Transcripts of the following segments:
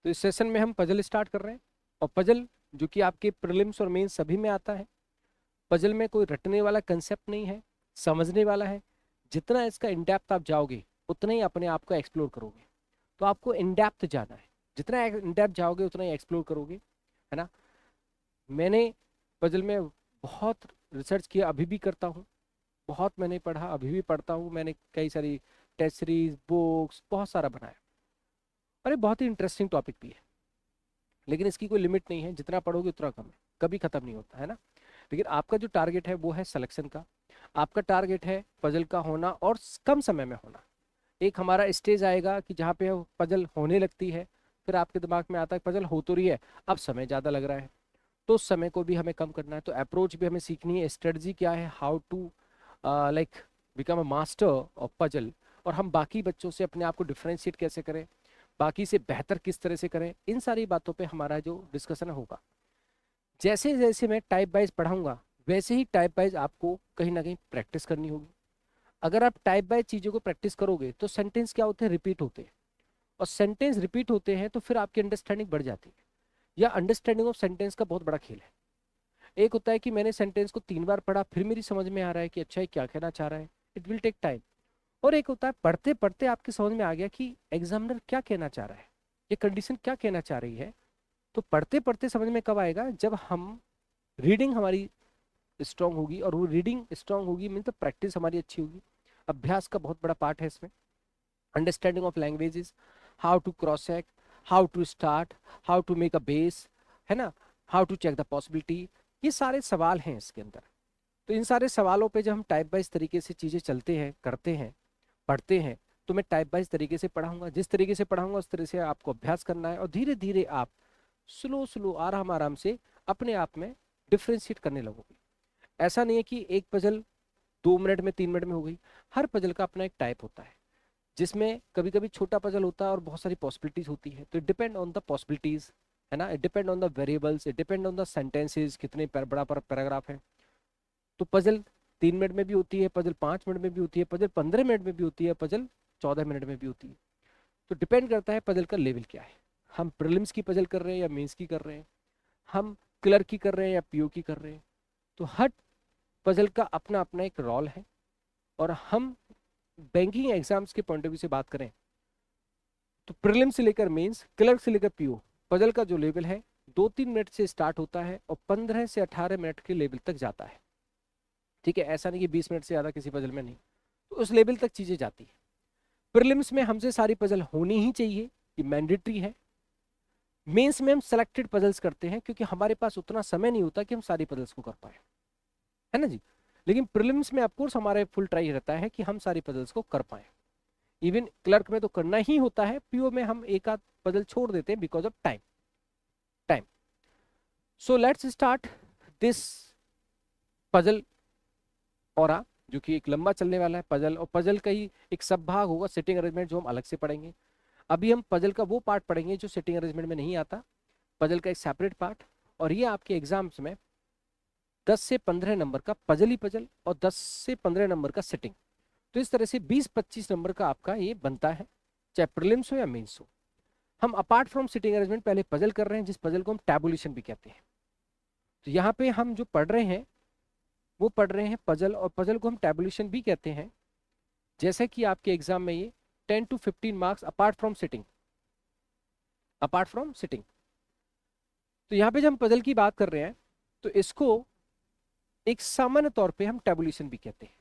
तो इस सेशन में हम पजल स्टार्ट कर रहे हैं। और पजल जो कि आपके प्रीलिम्स और मेंस सभी में आता है। पजल में कोई रटने वाला कंसेप्ट नहीं है, समझने वाला है। जितना इसका इन डेप्थ आप जाओगे उतना ही अपने आप को एक्सप्लोर करोगे। तो आपको इन डेप्थ जाना है, जितना इन डेप्थ जाओगे उतना ही एक्सप्लोर करोगे, है ना। मैंने पजल में बहुत रिसर्च किया, अभी भी करता हूँ। बहुत मैंने पढ़ा, अभी भी पढ़ता हूँ। मैंने कई सारी टेस्ट सीरीज, बुक्स, बहुत सारा बनाया। और ये बहुत ही इंटरेस्टिंग टॉपिक भी है, लेकिन इसकी कोई लिमिट नहीं है। जितना पढ़ोगे उतना कम है, कभी खत्म नहीं होता, है ना। लेकिन आपका जो टारगेट है वो है सिलेक्शन का। आपका टारगेट है पजल का होना और कम समय में होना। एक हमारा स्टेज आएगा कि जहाँ पे पजल होने लगती है, फिर आपके दिमाग में आता है पजल हो तो रही है, अब समय ज़्यादा लग रहा है। तो उस समय को भी हमें कम करना है। तो अप्रोच भी हमें सीखनी है, स्ट्रेटजी क्या है, how to like become a master of puzzle. और हम बाकी बच्चों से अपने आप को डिफ्रेंशिएट कैसे करें, बाकी से बेहतर किस तरह से करें, इन सारी बातों पे हमारा जो डिस्कशन होगा। जैसे जैसे मैं टाइप वाइज पढ़ाऊंगा वैसे ही टाइप वाइज आपको कहीं ना कहीं प्रैक्टिस करनी होगी। अगर आप टाइप वाइज चीज़ों को प्रैक्टिस करोगे तो सेंटेंस क्या होते हैं, रिपीट होते हैं। और सेंटेंस रिपीट होते हैं तो फिर आपकी अंडरस्टैंडिंग बढ़ जाती है। या अंडरस्टैंडिंग ऑफ सेंटेंस का बहुत बड़ा खेल है। एक होता है कि मैंने सेंटेंस को 3 बार पढ़ा, फिर मेरी समझ में आ रहा है कि अच्छा ये क्या कहना चाह रहा है, इट विल टेक टाइम। और एक होता है पढ़ते पढ़ते आपकी समझ में आ गया कि एग्जामिनर क्या कहना चाह रहा है, ये कंडीशन क्या कहना चाह रही है। तो पढ़ते पढ़ते समझ में कब आएगा, जब हम रीडिंग हमारी स्ट्रांग होगी। और वो रीडिंग स्ट्रांग होगी मीन तो प्रैक्टिस हमारी अच्छी होगी। अभ्यास का बहुत बड़ा पार्ट है इसमें। Understanding of languages, how to cross check, how to start, how to make a base, है ना, how to check the possibility. ये सारे सवाल हैं इसके अंदर। तो इन सारे सवालों पे जब हम टाइप वाइज तरीके से चीज़ें चलते हैं, करते हैं, पढ़ते हैं, तो मैं टाइप वाइज तरीके से पढ़ाऊंगा। जिस तरीके से पढ़ाऊंगा उस तरह से आपको अभ्यास करना है। और धीरे धीरे आप स्लो स्लो, आराम आराम से अपने आप में डिफ्रेंशिएट करने लगोगे। ऐसा नहीं है कि एक पजल 2 मिनट में 3 मिनट में हो गई। हर पजल का अपना एक टाइप होता है, जिसमें कभी कभी छोटा पजल होता है और बहुत सारी पॉसिबिलिटीज होती है। तो it depend on the possibilities, है ना। It depend on the variables, it depend on the sentences, कितने बड़ा पैराग्राफ है। तो पजल 3 मिनट में भी होती है, पजल 5 मिनट में भी होती है, पजल 15 मिनट में भी होती है, पजल 14 मिनट में भी होती है। तो डिपेंड करता है पजल का लेवल क्या है। हम प्रीलिम्स की पजल कर रहे हैं या मेंस की कर रहे हैं, हम क्लर्क की कर रहे हैं या पीओ की कर रहे हैं। तो हर पजल का अपना अपना एक रोल है। और हम बैंकिंग एग्जाम्स के पॉइंट ऑफ व्यू से बात करें तो प्रीलिम से लेकर मेंस, क्लर्क से लेकर पीओ, पजल का जो लेवल है 2-3 मिनट से स्टार्ट होता है और 15 से 18 मिनट के लेवल तक जाता है। ठीक है, ऐसा नहीं कि 20 मिनट से ज़्यादा किसी पजल में नहीं। तो उस लेवल तक चीज़ें जाती है। प्रीलिम्स में हमसे सारी पजल होनी ही चाहिए, ये मैंडेटरी है। मेंस में हम सेलेक्टेड पजल्स करते हैं क्योंकि हमारे पास उतना समय नहीं होता कि हम सारी पजल्स को कर पाए, है ना जी। लेकिन प्रीलिम्स में ऑफकोर्स हमारा फुल ट्राई रहता है कि हम सारी पजल्स को कर पाए। इवन क्लर्क में तो करना ही होता है, पीओ में हम एक आध पजल छोड़ देते हैं because of time. Time. So let's start this puzzle और जो कि एक लंबा चलने वाला है पजल। और पजल का ही एक सब भाग होगा सिटिंग अरेंजमेंट, जो हम अलग से पढ़ेंगे। अभी हम पजल का वो पार्ट पढ़ेंगे जो सिटिंग अरेंजमेंट में नहीं आता, पजल का एक सेपरेट पार्ट। और ये आपके एग्जाम्स में 10 से 15 नंबर का पजल ही पजल और 10 से 15 नंबर का सिटिंग। तो इस तरह से 20-25 नंबर का आपका ये बनता है, चाहे प्रीलिम्स हो या मेंस हो। हम अपार्ट फ्रॉम सिटिंग अरेंजमेंट पहले पजल कर रहे हैं, जिस पजल को हम टैबुलेशन भी कहते हैं। तो यहाँ पे हम जो पढ़ रहे हैं वो पढ़ रहे हैं पजल, और पजल को हम टैबुलेशन भी कहते हैं। जैसे कि आपके एग्जाम में ये 10 to 15 marks apart from sitting, apart from sitting. तो यहाँ पे जब हम पजल की बात कर रहे हैं तो इसको एक सामान्य तौर पे हम टैबुलेशन भी कहते हैं।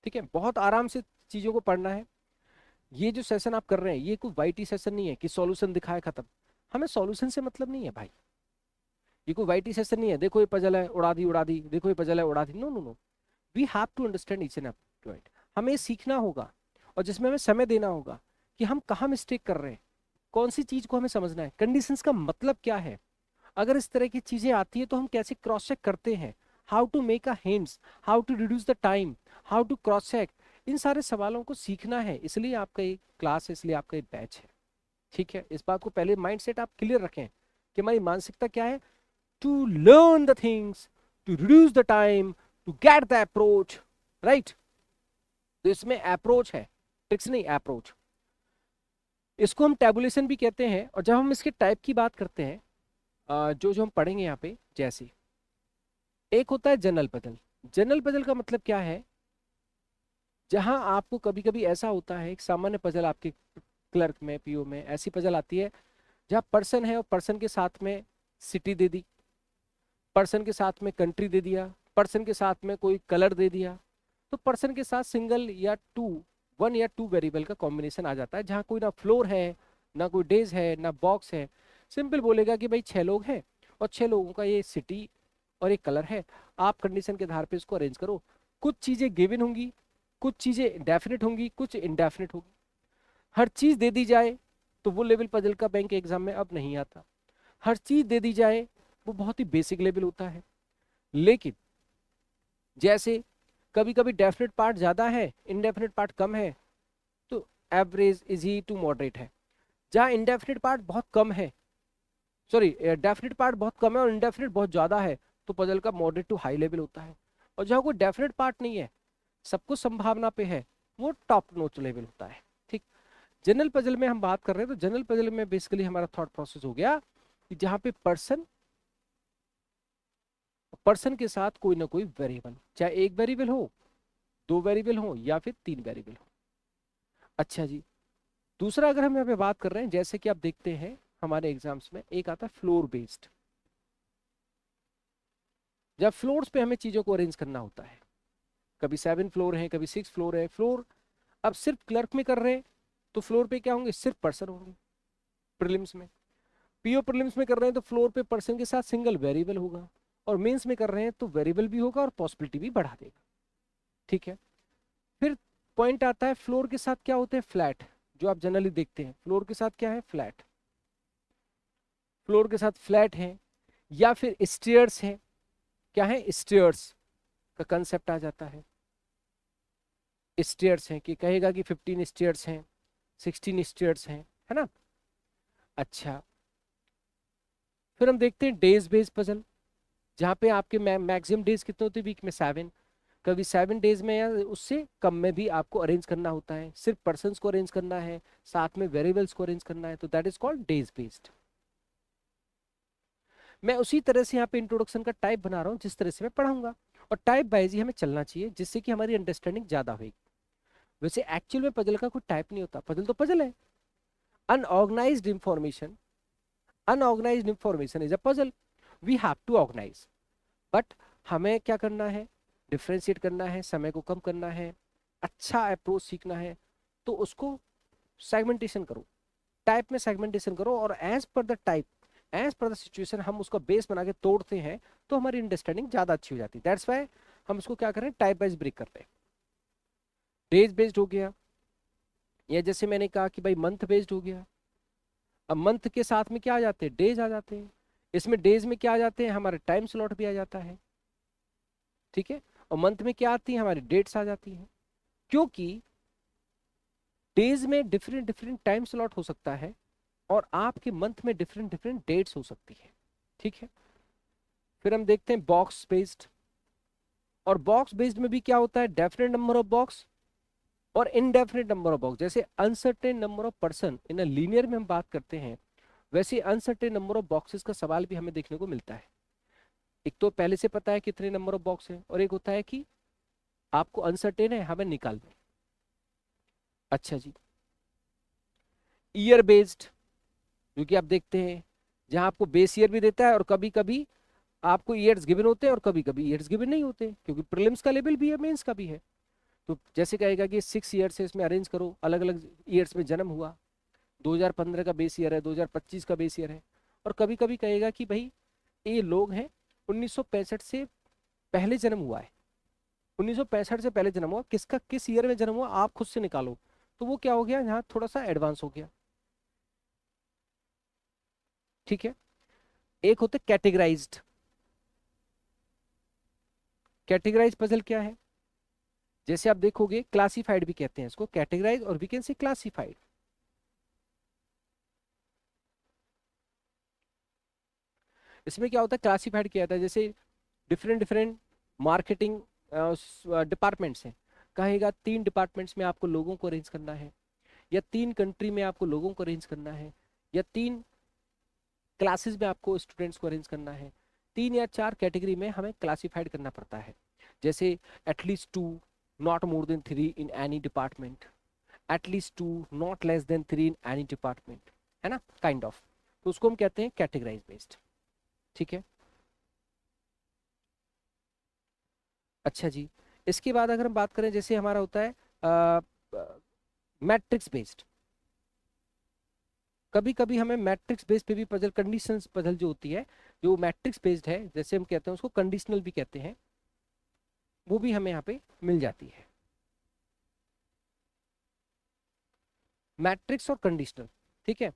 ठीक है, बहुत आराम से चीजों को पढ़ना है। ये जो सेशन आप कर रहे हैं ये कोई वाईटी सेशन नहीं है कि सॉल्यूशन दिखाए खत्म। हमें सॉल्यूशन से मतलब नहीं है भाई। ये कोई वाईटी सेशन नहीं है, देखो ये पजल है उड़ा दी, देखो ये पजल है उड़ा दी। No no no, we have to understand each and every point. हमें ये सीखना होगा और जिसमें हमें समय देना होगा कि हम कहाँ मिस्टेक कर रहे हैं, कौन सी चीज को हमें समझना है, कंडीशंस का मतलब क्या है। अगर इस तरह की चीजें आती है तो हम कैसे क्रॉस चेक करते हैं, how to make a hints, how to reduce the time, how to cross check. इन सारे सवालों को सीखना है, इसलिए आपका ये क्लास है, इसलिए आपका ये बैच है। ठीक है, इस बात को पहले माइंडसेट आप क्लियर रखें कि हमारी मानसिकता क्या है, to learn the things, to reduce the time, to get the approach, right. तो इसमें अप्रोच है, ट्रिक्स नहीं, अप्रोच। इसको हम टैबुलेशन भी कहते हैं। और जब हम इसके टाइप की बात करते हैं, जो जो हम पढ़ेंगे यहाँ पे, जैसे एक होता है जनरल पजल। जनरल पजल का मतलब क्या है, जहां आपको कभी कभी ऐसा होता है, एक सामान्य पजल आपके क्लर्क में, पीओ में ऐसी पजल आती है जहाँ पर्सन है और पर्सन के साथ में सिटी दे दी, पर्सन के साथ में कंट्री दे दिया, पर्सन के साथ में कोई कलर दे दिया। तो पर्सन के साथ सिंगल या टू, वन या टू वेरिएबल का कॉम्बिनेशन आ जाता है, जहाँ कोई ना फ्लोर है, ना कोई डेज है, ना बॉक्स है। सिंपल बोलेगा कि भाई 6 लोग हैं और 6 लोगों का ये सिटी और एक कलर है, आप कंडीशन के आधार पे इसको अरेंज करो। कुछ चीजें गिवन होंगी, कुछ चीजें डेफिनेट होंगी, कुछ इनडेफिनेट होगी। हर चीज दे दी जाए तो वो लेवल पजल का बैंक के एग्जाम में अब नहीं आता। हर चीज दे दी जाए वो बहुत ही बेसिक लेवल होता है। लेकिन जैसे कभी कभी डेफिनेट पार्ट ज्यादा है, इनडेफिनेट पार्ट कम है, तो एवरेज इजी टू मॉडरेट है। जहाँ इनडेफिनेट पार्ट बहुत कम है, सॉरी डेफिनेट पार्ट बहुत कम है और इनडेफिनेट बहुत ज्यादा है, तो पजल का मॉडरेट टू हाई लेवल होता है। और जहाँ कोई डेफिनेट पार्ट नहीं है, सब कुछ संभावना पे है, वो टॉप नोच लेवल होता है। ठीक। जनरल पजल में हम बात कर रहे हैं, तो जनरल पजल में बेसिकली हमारा थॉट प्रोसेस हो गया कि जहाँ पे पर्सन, पर्सन के साथ कोई ना कोई वेरिएबल, चाहे एक वेरिएबल हो, दो वेरिएबल हो, या फिर तीन वेरिएबल हो। अच्छा जी, दूसरा अगर हम यहाँ पे बात कर रहे हैं, जैसे कि आप देखते हैं हमारे एग्जाम्स में एक आता है फ्लोर बेस्ड। जब फ्लोर्स पे हमें चीजों को अरेंज करना होता है, कभी 7 फ्लोर है, कभी 6 फ्लोर है, फ्लोर अब सिर्फ क्लर्क में कर रहे हैं तो फ्लोर पे क्या होंगे, सिर्फ पर्सन होंगे। प्रीलिम्स में, पीओ प्रीलिम्स में कर रहे हैं तो फ्लोर पे पर्सन के साथ सिंगल वेरिएबल होगा, और मेंस में कर रहे हैं तो वेरिएबल भी होगा और पॉसिबिलिटी भी बढ़ा देगा। ठीक है। फिर पॉइंट आता है, फ्लोर के साथ क्या होते हैं, फ्लैट। जो आप जनरली देखते हैं फ्लोर के साथ क्या है, फ्लैट। फ्लोर के साथ फ्लैट है, या फिर स्टेयर्स है। क्या है, स्टेयर्स का कंसेप्ट आ जाता है। स्टेयर्स हैं कि कहेगा कि 15 स्टेयर्स हैं, 16 स्टेयर्स हैं, है ना। अच्छा, फिर हम देखते हैं डेज बेस्ड पजल, जहाँ पे आपके मैक्सिमम डेज कितने होते हैं वीक में, 7। कभी 7 डेज में या उससे कम में भी आपको अरेंज करना होता है, सिर्फ पर्सन्स को अरेंज करना है, साथ में वेरिएबल्स को अरेंज करना है, तो that is called days based. मैं उसी तरह से यहाँ पे इंट्रोडक्शन का टाइप बना रहा हूँ जिस तरह से मैं पढ़ाऊंगा, और टाइप वाइज ही हमें चलना चाहिए, जिससे कि हमारी अंडरस्टैंडिंग ज्यादा होगी। वैसे एक्चुअल में पजल का कोई टाइप नहीं होता, पजल तो पजल है। Unorganised information, unorganised information is a puzzle, we have to organise. But हमें क्या करना है, डिफ्रेंशिएट करना है, समय को कम करना है, अच्छा अप्रोच सीखना है, तो उसको सेगमेंटेशन करो, टाइप में सेगमेंटेशन करो, और as per the type, as per the situation हम उसका बेस बना के तोड़ते हैं, तो हमारी अंडरस्टैंडिंग ज्यादा अच्छी हो जाती है। दैट्स वाई हम इसको क्या करें, टाइप वाइज ब्रेक करते हैं। डेज बेस्ड हो गया, या जैसे मैंने कहा कि भाई मंथ बेस्ड हो गया। अब मंथ के साथ में क्या आ जाते हैं, डेज आ जाते हैं। इसमें डेज में क्या आ जाते हैं, हमारे टाइम स्लॉट भी आ जाता है। ठीक है। और मंथ में क्या आती है, हमारी डेट्स आ जाती हैं, क्योंकि डेज में डिफरेंट डिफरेंट टाइम स्लॉट हो सकता है, और आपके मंथ में डिफरेंट डिफरेंट डेट्स हो सकती है। ठीक है। फिर हम देखते हैं बॉक्स बेस्ड, और बॉक्स बेस्ड में भी क्या होता है, डेफिनेट नंबर ऑफ बॉक्स और इनडेफिनेट नंबर ऑफ बॉक्स। जैसे uncertain number of person in a linear में हम बात करते हैं, वैसे अनसर्टेन नंबर ऑफ बॉक्सेस का सवाल भी हमें देखने को मिलता है। एक तो पहले से पता है कितने नंबर ऑफ बॉक्स है, और एक होता है कि आपको अनसर्टेन है, हमें निकालना। अच्छा जी, ईयर बेस्ड, जो कि आप देखते हैं जहां आपको बेस ईयर भी देता है, और कभी कभी आपको ईयर्स गिवन होते हैं और कभी कभी ईयर्स गिवन नहीं होते, क्योंकि प्रीलिम्स का लेवल भी है, मेंस का भी है। तो जैसे कहेगा कि 6 ईयर्स है, इसमें अरेंज करो, अलग अलग ईयर्स में जन्म हुआ, 2015 का बेस ईयर है, 2025 का बेस ईयर है। और कभी कभी कहेगा कि भाई ये लोग हैं 1965 से पहले जन्म हुआ है, 1965 से पहले जन्म हुआ, किसका किस ईयर में जन्म हुआ आप खुद से निकालो। तो वो क्या हो गया, यहाँ थोड़ा सा एडवांस हो गया। ठीक है। एक होते कैटेगराइज्ड, कैटेगराइज पजल क्या है, जैसे आप देखोगे क्लासिफाइड भी कहते हैं इसको, कैटेगराइज और वी कैन से क्लासिफाइड। इसमें क्या होता है, क्लासिफाइड किया जाता है, जैसे डिफरेंट डिफरेंट मार्केटिंग डिपार्टमेंट्स हैं, कहेगा 3 डिपार्टमेंट्स में आपको लोगों को अरेंज करना है, या 3 कंट्री में आपको लोगों को अरेंज करना है, या 3 क्लासेस में आपको स्टूडेंट्स को अरेंज करना है, 3 या 4 कैटेगरी में हमें क्लासिफाइड करना पड़ता है। जैसे at least 2, not more than 3 in any department, at least 2, not less than 3 in any department, है ना, काइंड ऑफ। तो उसको हम कहते हैं कैटेगराइज बेस्ड। ठीक है, अच्छा जी। इसके बाद अगर हम बात करें, जैसे हमारा होता है मैट्रिक्स बेस्ड। कभी कभी हमें मैट्रिक्स बेस्ड पे भी पजल, कंडीशंस पजल जो होती है, जो मैट्रिक्स बेस्ड है, जैसे हम कहते हैं उसको कंडीशनल भी कहते हैं, वो भी हमें यहाँ पे मिल जाती है। मैट्रिक्स और कंडीशनल, ठीक है।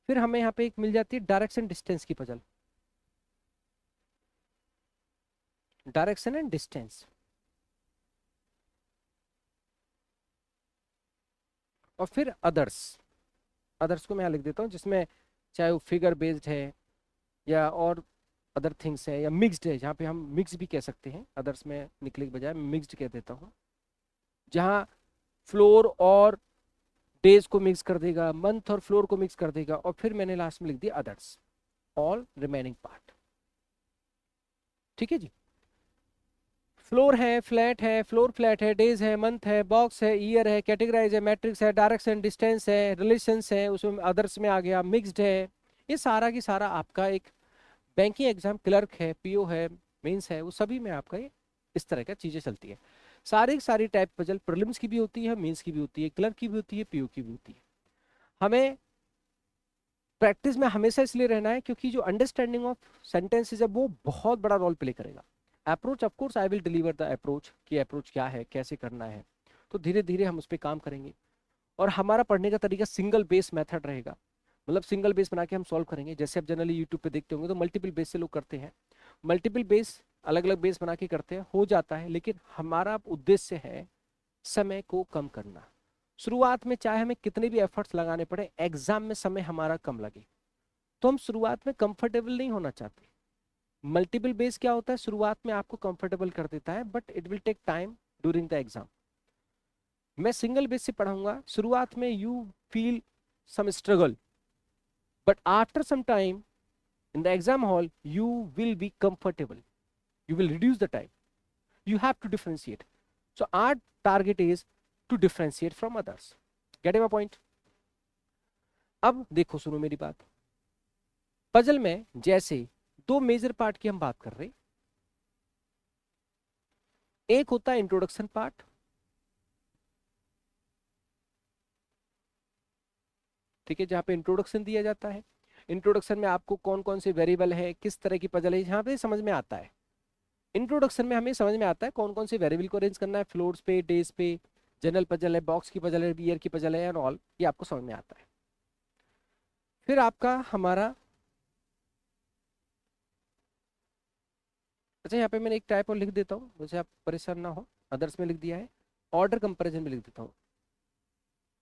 फिर हमें यहाँ पे एक मिल जाती है डायरेक्शन डिस्टेंस की पजल, डायरेक्शन एंड डिस्टेंस। और फिर अदर्स, अदर्स को मैं यहाँ लिख देता हूँ, जिसमें चाहे वो फिगर बेस्ड है या और अदर थिंग्स है, या मिक्स्ड है, जहाँ पे हम मिक्स भी कह सकते हैं, अदर्स में निकले के बजाय मिक्स्ड कह देता हूँ, जहाँ फ्लोर और डेज को मिक्स कर देगा, मंथ और फ्लोर को मिक्स कर देगा, और फिर मैंने लास्ट में लिख दिया अदर्स, ऑल रिमेनिंग पार्ट। ठीक है जी। फ्लोर है, फ्लैट है, फ्लोर फ्लैट है, डेज है, मंथ है, बॉक्स है, ईयर है, कैटेगराइज है, मैट्रिक्स है, डायरेक्शन डिस्टेंस है, रिलेशंस है, उसमें अदर्स में आ गया, मिक्स्ड है। ये सारा की सारा आपका एक बैंकिंग एग्जाम, क्लर्क है, पीओ है, मेंस है, वो सभी में आपका ये इस तरह का चीजें चलती है। सारी की सारी टाइप पजल प्रीलिम्स की भी होती है, मेंस की भी होती है, क्लर्क की भी होती है, पीओ की भी होती है। हमें प्रैक्टिस में हमेशा इसलिए रहना है क्योंकि जो अंडरस्टैंडिंग ऑफ सेंटेंसेस है वो बहुत बड़ा रोल प्ले करेगा। Approach, of course I will deliver the approach, कि अप्रोच क्या है, कैसे करना है, तो धीरे धीरे हम उस पर काम करेंगे। और हमारा पढ़ने का तरीका सिंगल बेस मेथड रहेगा, मतलब सिंगल बेस बना के हम सॉल्व करेंगे। जैसे आप जनरली यूट्यूब पे देखते होंगे तो मल्टीपल बेस से लोग करते हैं, मल्टीपल बेस अलग अलग बेस बना के करते हैं, हो जाता है, लेकिन हमारा उद्देश्य है समय को कम करना। शुरुआत में चाहे हमें कितने भी एफर्ट्स लगाने पड़े, एग्जाम में समय हमारा कम लगे, तो हम शुरुआत में कंफर्टेबल नहीं होना चाहते। मल्टीपल बेस क्या होता है, शुरुआत में आपको कंफर्टेबल कर देता है, but it will take time during the exam. मैं सिंगल बेस से पढ़ाऊंगा, शुरुआत में you feel some struggle, but after some time in the exam hall you will be comfortable, you will reduce the time, you have to differentiate. So our target is to differentiate from others. Getting my point? अब देखो, सुनो मेरी बात। Puzzle में जैसे 2 major part की हम बात कर रहे, एक होता है इंट्रोडक्शन पार्ट, ठीक है, जहां पे इंट्रोडक्शन दिया जाता है। इंट्रोडक्शन में आपको कौन कौन से वेरिएबल है, किस तरह की पजल है, यहाँ पे समझ में आता है। इंट्रोडक्शन में हमें समझ में आता है कौन कौन से वेरिएबल को अरेंज करना है, फ्लोर्स पे, डेज पे, जनरल पजल है, बॉक्स की पजल है, ईयर की पजल है, एंड ऑल, ये आपको समझ में आता है। फिर आपका हमारा, अच्छा यहाँ पे मैंने एक टाइप और लिख देता हूँ, वैसे आप परेशान ना हो, अदर्स में लिख दिया है, ऑर्डर कंपैरिजन में लिख देता हूँ।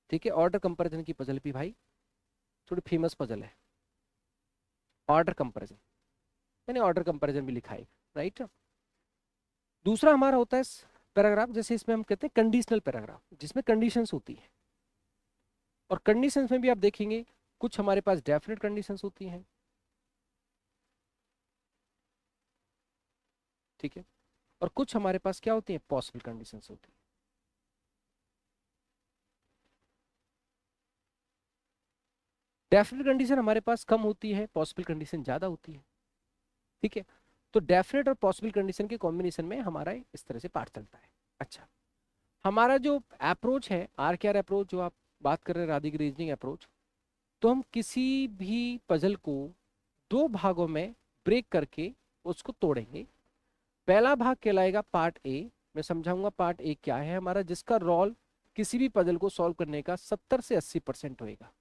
ठीक है, ऑर्डर कंपैरिजन की पजल भी भाई थोड़ी फेमस पजल है, ऑर्डर कंपैरिजन, मैंने ऑर्डर कंपैरिजन भी लिखा है, राइट। दूसरा हमारा होता है पैराग्राफ, जैसे इसमें हम कहते हैं कंडीशनल पैराग्राफ, जिसमें कंडीशंस होती है। और कंडीशंस में भी आप देखेंगे कुछ हमारे पास डेफिनेट कंडीशंस होती हैं, ठीक है, और कुछ हमारे पास क्या होती है, पॉसिबल कंडीशंस होती है। डेफिनेट कंडीशन हमारे पास कम होती है, पॉसिबल कंडीशन ज्यादा होती है, ठीक है। तो डेफिनेट और पॉसिबल कंडीशन के कॉम्बिनेशन में हमारा इस तरह से पार्ट चलता है। अच्छा, हमारा जो अप्रोच है, आर के आर अप्रोच, जो आप बात कर रहे हैं, राधिक रीजनिंग अप्रोच, तो हम किसी भी पजल को 2 भागों में ब्रेक करके उसको तोड़ेंगे। पहला भाग कहलाएगा पार्ट ए, मैं समझाऊंगा पार्ट ए क्या है हमारा, जिसका रोल किसी भी पजल को सॉल्व करने का 70 से 80% होएगा,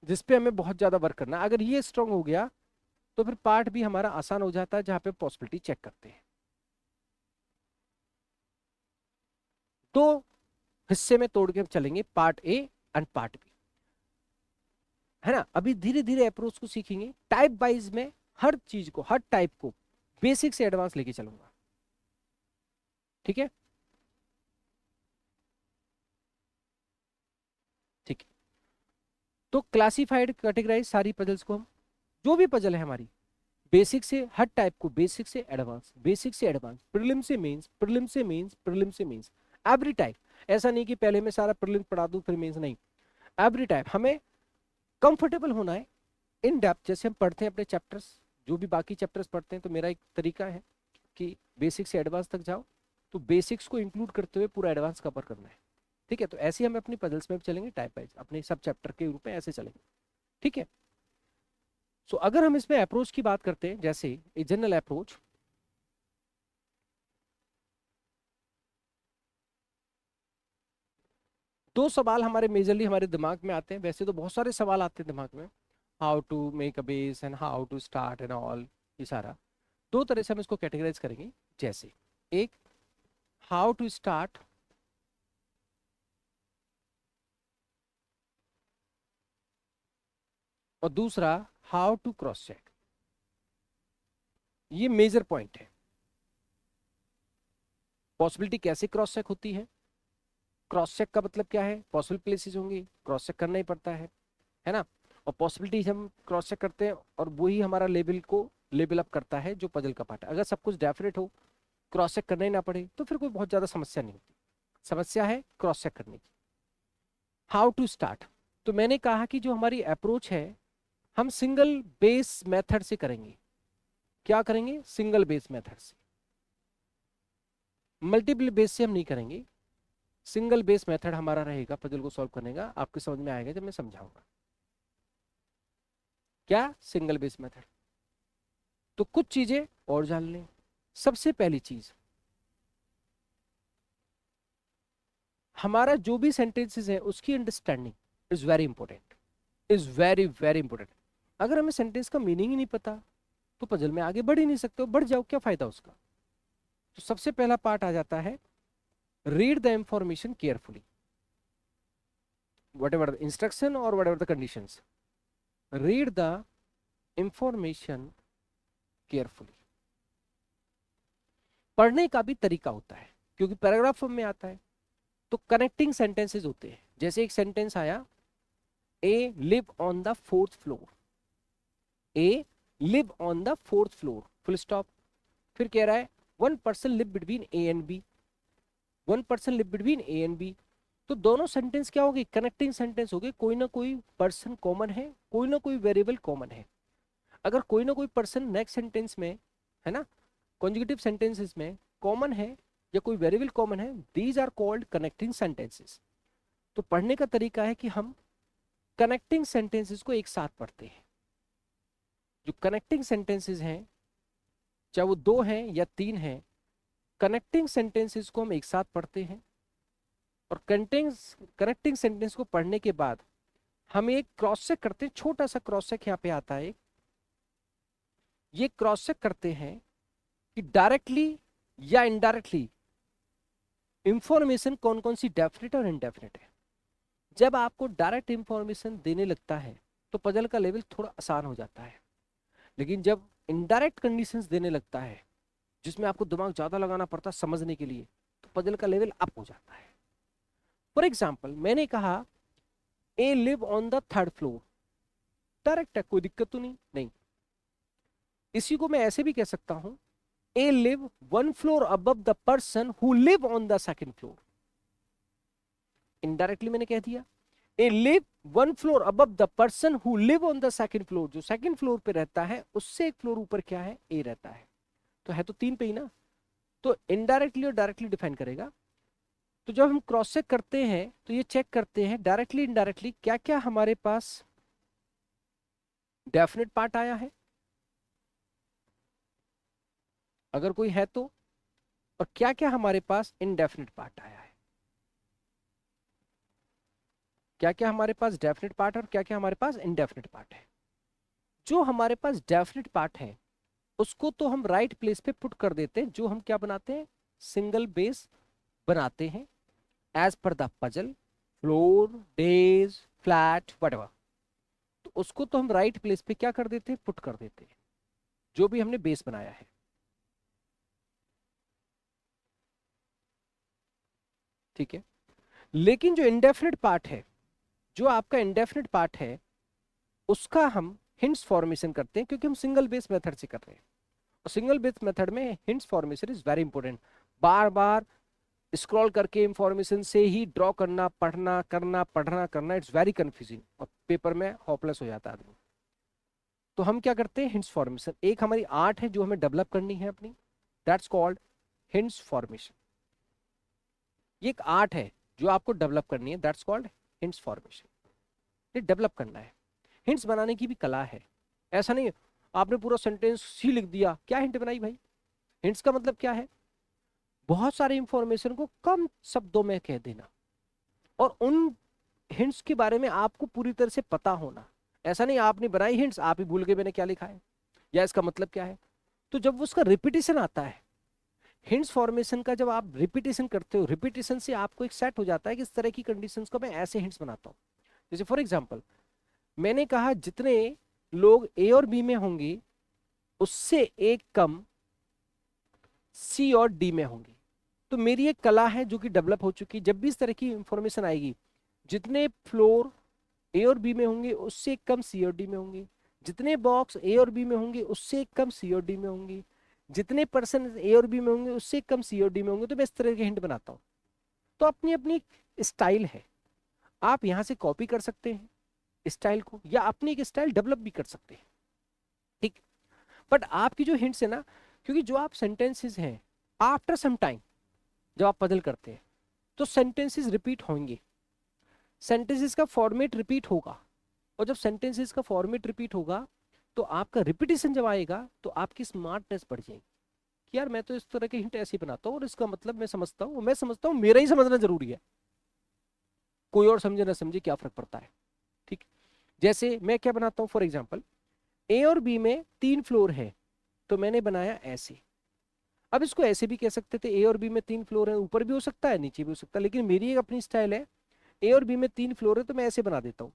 जिसपे हमें बहुत ज्यादा वर्क करना है। अगर ये स्ट्रांग हो गया तो फिर पार्ट भी हमारा आसान हो जाता है, जहां पे पॉसिबिलिटी चेक करते हैं। 2 हिस्से में तोड़ के चलेंगे, part A and part B, है ना। अभी धीरे धीरे अप्रोच को सीखेंगे, टाइप वाइज में हर चीज को, हर टाइप को बेसिक से एडवांस लेके चलूंगा। ठीक है, ठीक है। तो क्लासिफाइड कैटेगराइज सारी पजल्स को हम, जो भी पजल है हमारी, बेसिक से, हर टाइप को, बेसिक से एडवांस, बेसिक से एडवांस, प्रीलिम से मेंस, प्रीलिम से मेंस, प्रीलिम से मेंस, एवरी टाइप। ऐसा नहीं कि पहले मैं सारा प्रीलिम पढ़ा दूं फिर मेंस, नहीं, एवरी टाइप हमें कंफर्टेबल होना है। इन डेप्थ जैसे हम पढ़ते हैं अपने चैप्टर्स, जो भी बाकी चैप्टर्स पढ़ते हैं, तो मेरा एक तरीका है कि बेसिक से एडवांस तक जाओ, तो बेसिक्स को इंक्लूड करते हुए पूरा एडवांस कवर करना है। ठीक है, तो ऐसे ही हम अपनी पजल्स में भी चलेंगे टाइप वाइज, अपने सब चैप्टर के रूप में ऐसे चलेंगे। ठीक है, सो अगर हम इसमें अप्रोच की बात करते हैं, जैसे ए जनरल अप्रोच, दो सवाल हमारे मेजरली हमारे दिमाग में आते हैं, वैसे तो बहुत सारे सवाल आते हैं दिमाग में, how to make a base and how to start and all, ये सारा। दो तरह से हम इसको कैटेगराइज करेंगे, जैसे एक हाउ टू स्टार्ट, और दूसरा हाउ टू क्रॉस चेक। ये मेजर पॉइंट है। पॉसिबिलिटी कैसे क्रॉस चेक होती है, क्रॉस चेक का मतलब क्या है, पॉसिबल प्लेसेस होंगी, क्रॉस चेक करना ही पड़ता है ना। और पॉसिबिलिटी हम क्रॉस चेक करते हैं और वही हमारा लेवल को लेवल अप करता है जो पजल का पार्ट है। अगर सब कुछ डेफिनेट हो, क्रॉस चेक करना ही ना पड़े, तो फिर कोई बहुत ज्यादा समस्या नहीं होती। समस्या है क्रॉस चेक करने की। हाउ टू स्टार्ट, तो मैंने कहा कि जो हमारी अप्रोच है, हम सिंगल बेस मेथड से करेंगे। क्या करेंगे, सिंगल बेस मेथड से, मल्टीपल बेस से हम नहीं करेंगे। सिंगल बेस मेथड हमारा रहेगा पजल को सॉल्व करने का। आपको समझ में आएगा जब मैं समझाऊंगा क्या सिंगल बेस मेथड। तो कुछ चीजें और जान लें। सबसे पहली चीज, हमारा जो भी सेंटेंसेस है उसकी understanding is very important, is very very important. अगर हमें सेंटेंस का मीनिंग ही नहीं पता, तो पजल में आगे बढ़ ही नहीं सकते हो, बढ़ जाओ क्या फायदा उसका। तो सबसे पहला पार्ट आ जाता है, read the information carefully, whatever the instruction और whatever the conditions, read the information carefully. पढ़ने का भी तरीका होता है, क्योंकि पैराग्राफ में आता है, तो कनेक्टिंग सेंटेंसेस होते हैं। जैसे एक सेंटेंस आया, A live on the fourth floor, A live on the fourth floor, full stop. फिर कह रहा है one person live between A and B, one person live between A and B. तो दोनों सेंटेंस क्या होगी, कनेक्टिंग सेंटेंस होगी। कोई ना कोई पर्सन कॉमन है, कोई ना कोई वेरिएबल कॉमन है। अगर कोई ना कोई पर्सन नेक्स्ट सेंटेंस में, है ना, कॉन्जुगेटिव सेंटेंसेस में कॉमन है, या कोई वेरिएबल कॉमन है, these are called connecting sentences. तो पढ़ने का तरीका है कि हम कनेक्टिंग सेंटेंसेस को एक साथ पढ़ते हैं। जो कनेक्टिंग सेंटेंसेस हैं, चाहे वो दो हैं या तीन हैं, कनेक्टिंग सेंटेंसेस को हम एक साथ पढ़ते हैं। और कनेक्टिंग सेंटेंस को पढ़ने के बाद हम एक क्रॉस चेक करते हैं, छोटा सा क्रॉस चेक यहाँ पे आता है। ये क्रॉस चेक करते हैं कि डायरेक्टली या इनडायरेक्टली इंफॉर्मेशन कौन कौन सी डेफिनेट और इनडेफिनेट है। जब आपको डायरेक्ट इंफॉर्मेशन देने लगता है तो पजल का लेवल थोड़ा आसान हो जाता है, लेकिन जब इनडायरेक्ट कंडीशंस देने लगता है, जिसमें आपको दिमाग ज्यादा लगाना पड़ता है समझने के लिए, तो पजल का लेवल अप हो जाता है। फॉर एग्जाम्पल, मैंने कहा A live on the third floor, direct है, कोई दिक्कत तो नहीं। इसी को मैं ऐसे भी कह सकता हूं, A live one floor above the person who live on the second floor. Indirectly मैंने कह दिया A live one floor above the person who live on the second floor. जो सेकंड फ्लोर पे रहता है उससे एक फ्लोर ऊपर क्या है, ए रहता है। तो है तो तीन पे ही ना, तो इनडायरेक्टली और डायरेक्टली डिफाइन करेगा। तो जब हम क्रॉस चेक करते हैं तो ये चेक करते हैं डायरेक्टली इनडायरेक्टली क्या क्या हमारे पास डेफिनेट पार्ट आया है, अगर कोई है तो, और क्या क्या हमारे पास इनडेफिनेट पार्ट आया है। क्या क्या हमारे पास डेफिनेट पार्ट और क्या क्या हमारे पास इनडेफिनेट पार्ट है। जो हमारे पास डेफिनेट पार्ट है उसको तो हम राइट प्लेस पे पुट कर देते हैं, जो हम क्या बनाते हैं, सिंगल बेस बनाते हैं, as per the puzzle, floor, days, flat, whatever. तो उसको तो हम राइट प्लेस पे क्या कर देते हैं, पुट कर देते हैं, जो भी हमने बेस बनाया है। ठीक है। लेकिन जो इंडेफिनिट पार्ट है, जो आपका इंडेफिनिट पार्ट है, उसका हम हिंट्स फॉर्मेशन करते हैं क्योंकि हम सिंगल बेस मेथड से कर रहे हैं। और सिंगल बेस मेथड में hints formation is very important. Bar bar scroll करके इंफॉर्मेशन से ही ड्रॉ करना, पढ़ना करना, पढ़ना करना, इट्स वेरी कंफ्यूजिंग और पेपर में होपलेस हो जाता है आदमी। तो हम क्या करते हैं, हिंट्स फॉर्मेशन। एक हमारी आर्ट है जो हमें डेवलप करनी है अपनी, दैट्स कॉल्ड हिंट्स फॉर्मेशन। ये एक आर्ट है जो आपको डेवलप करनी है, दैट्स कॉल्ड हिंट्स फॉर्मेशन। ये डेवलप करना है। हिंट्स बनाने की भी कला है। ऐसा नहीं आपने पूरा सेंटेंस ही लिख दिया, क्या हिंट बनाई भाई। हिंट्स का मतलब क्या है, बहुत सारी इंफॉर्मेशन को कम शब्दों में कह देना और उन हिंट्स के बारे में आपको पूरी तरह से पता होना। ऐसा नहीं आपने बनाई हिंट्स, आप ही भूल गए मैंने क्या लिखा है या इसका मतलब क्या है। तो जब उसका रिपीटेशन आता है, हिंट्स फॉर्मेशन का जब आप रिपीटेशन करते हो, रिपीटेशन से आपको एक सेट हो जाता है कि इस तरह की कंडीशंस को मैं ऐसे हिंट्स बनाता हूँ। जैसे फॉर एग्जांपल मैंने कहा जितने लोग ए और बी में होंगे उससे एक कम सी और डी में होंगे। तो मेरी एक कला है जो कि डेवलप हो चुकी है। जब भी इस तरह की इंफॉर्मेशन आएगी, जितने फ्लोर ए और बी में होंगे उससे एक कम सी और डी में होंगे, जितने बॉक्स ए और बी में होंगे उससे एक कम सी और डी में होंगे, जितने पर्सन ए और बी में होंगे उससे एक कम सी और डी में होंगे। तो मैं इस तरह के हिंट बनाता हूँ। तो अपनी अपनी स्टाइल है, आप यहाँ से कॉपी कर सकते हैं स्टाइल को या अपनी एक स्टाइल डेवलप भी कर सकते हैं, ठीक। बट आपकी जो हिंट्स है ना, क्योंकि जो आप सेंटेंसेस हैं आफ्टर सम टाइम जब आप पजल करते हैं तो सेंटेंसेस रिपीट होंगे, सेंटेंसेस का फॉर्मेट रिपीट होगा। और जब सेंटेंसेस का फॉर्मेट रिपीट होगा तो आपका रिपीटेशन जब आएगा तो आपकी स्मार्टनेस बढ़ जाएगी कि यार मैं तो इस तरह के हिंट ऐसे ही बनाता हूँ और इसका मतलब मैं समझता हूँ मेरा ही समझना जरूरी है, कोई और समझे ना समझे क्या फर्क पड़ता है, ठीक। जैसे मैं क्या बनाता हूँ, फॉर एग्जाम्पल ए और बी में 3 फ्लोर है तो मैंने बनाया ऐसे। अब इसको ऐसे भी कह सकते थे, ए और बी में 3 फ्लोर है, ऊपर भी हो सकता है नीचे भी हो सकता है, लेकिन मेरी एक अपनी स्टाइल है। ए और बी में 3 फ्लोर है तो मैं ऐसे बना देता हूँ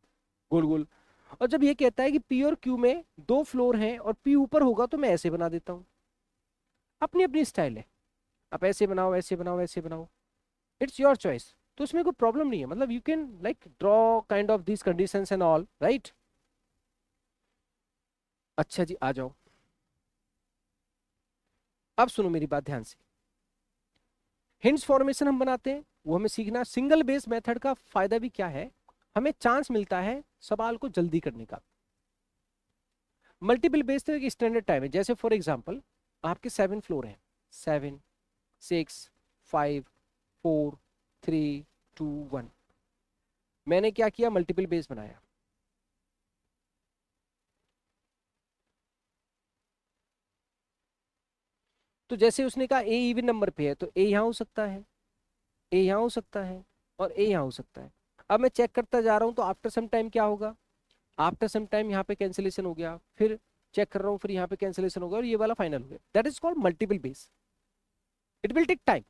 गोल गोल। और जब ये कहता है कि पी और क्यू में 2 फ्लोर हैं और पी ऊपर होगा तो मैं ऐसे बना देता हूँ। अपनी अपनी स्टाइल है, आप ऐसे बनाओ ऐसे बनाओ ऐसे बनाओ, इट्स योर चॉइस। तो उसमें कोई प्रॉब्लम नहीं है, मतलब you can like draw kind of this conditions and all, right. अच्छा जी, आ जाओ। अब सुनो मेरी बात ध्यान से। हिंट्स फॉर्मेशन हम बनाते हैं, वो हमें सीखना। सिंगल बेस मेथड का फायदा भी क्या है, हमें चांस मिलता है सवाल को जल्दी करने का। मल्टीपल बेस तो एक स्टैंडर्ड टाइम है। जैसे फॉर एग्जांपल आपके 7 फ्लोर हैं, 7 6 5 4 3 2 1। मैंने क्या किया, मल्टीपल बेस बनाया। तो जैसे उसने कहा ए इवन नंबर पे है तो ए यहाँ हो सकता है, ए यहाँ हो सकता है और ए यहाँ हो सकता है। अब मैं चेक करता जा रहा हूँ तो आफ्टर सम टाइम क्या होगा, आफ्टर सम टाइम यहाँ पे कैंसिलेशन हो गया, फिर चेक कर रहा हूँ फिर यहाँ पे कैंसिलेशन हो गया और ये वाला फाइनल हो गया। That is called multiple base. It will take time,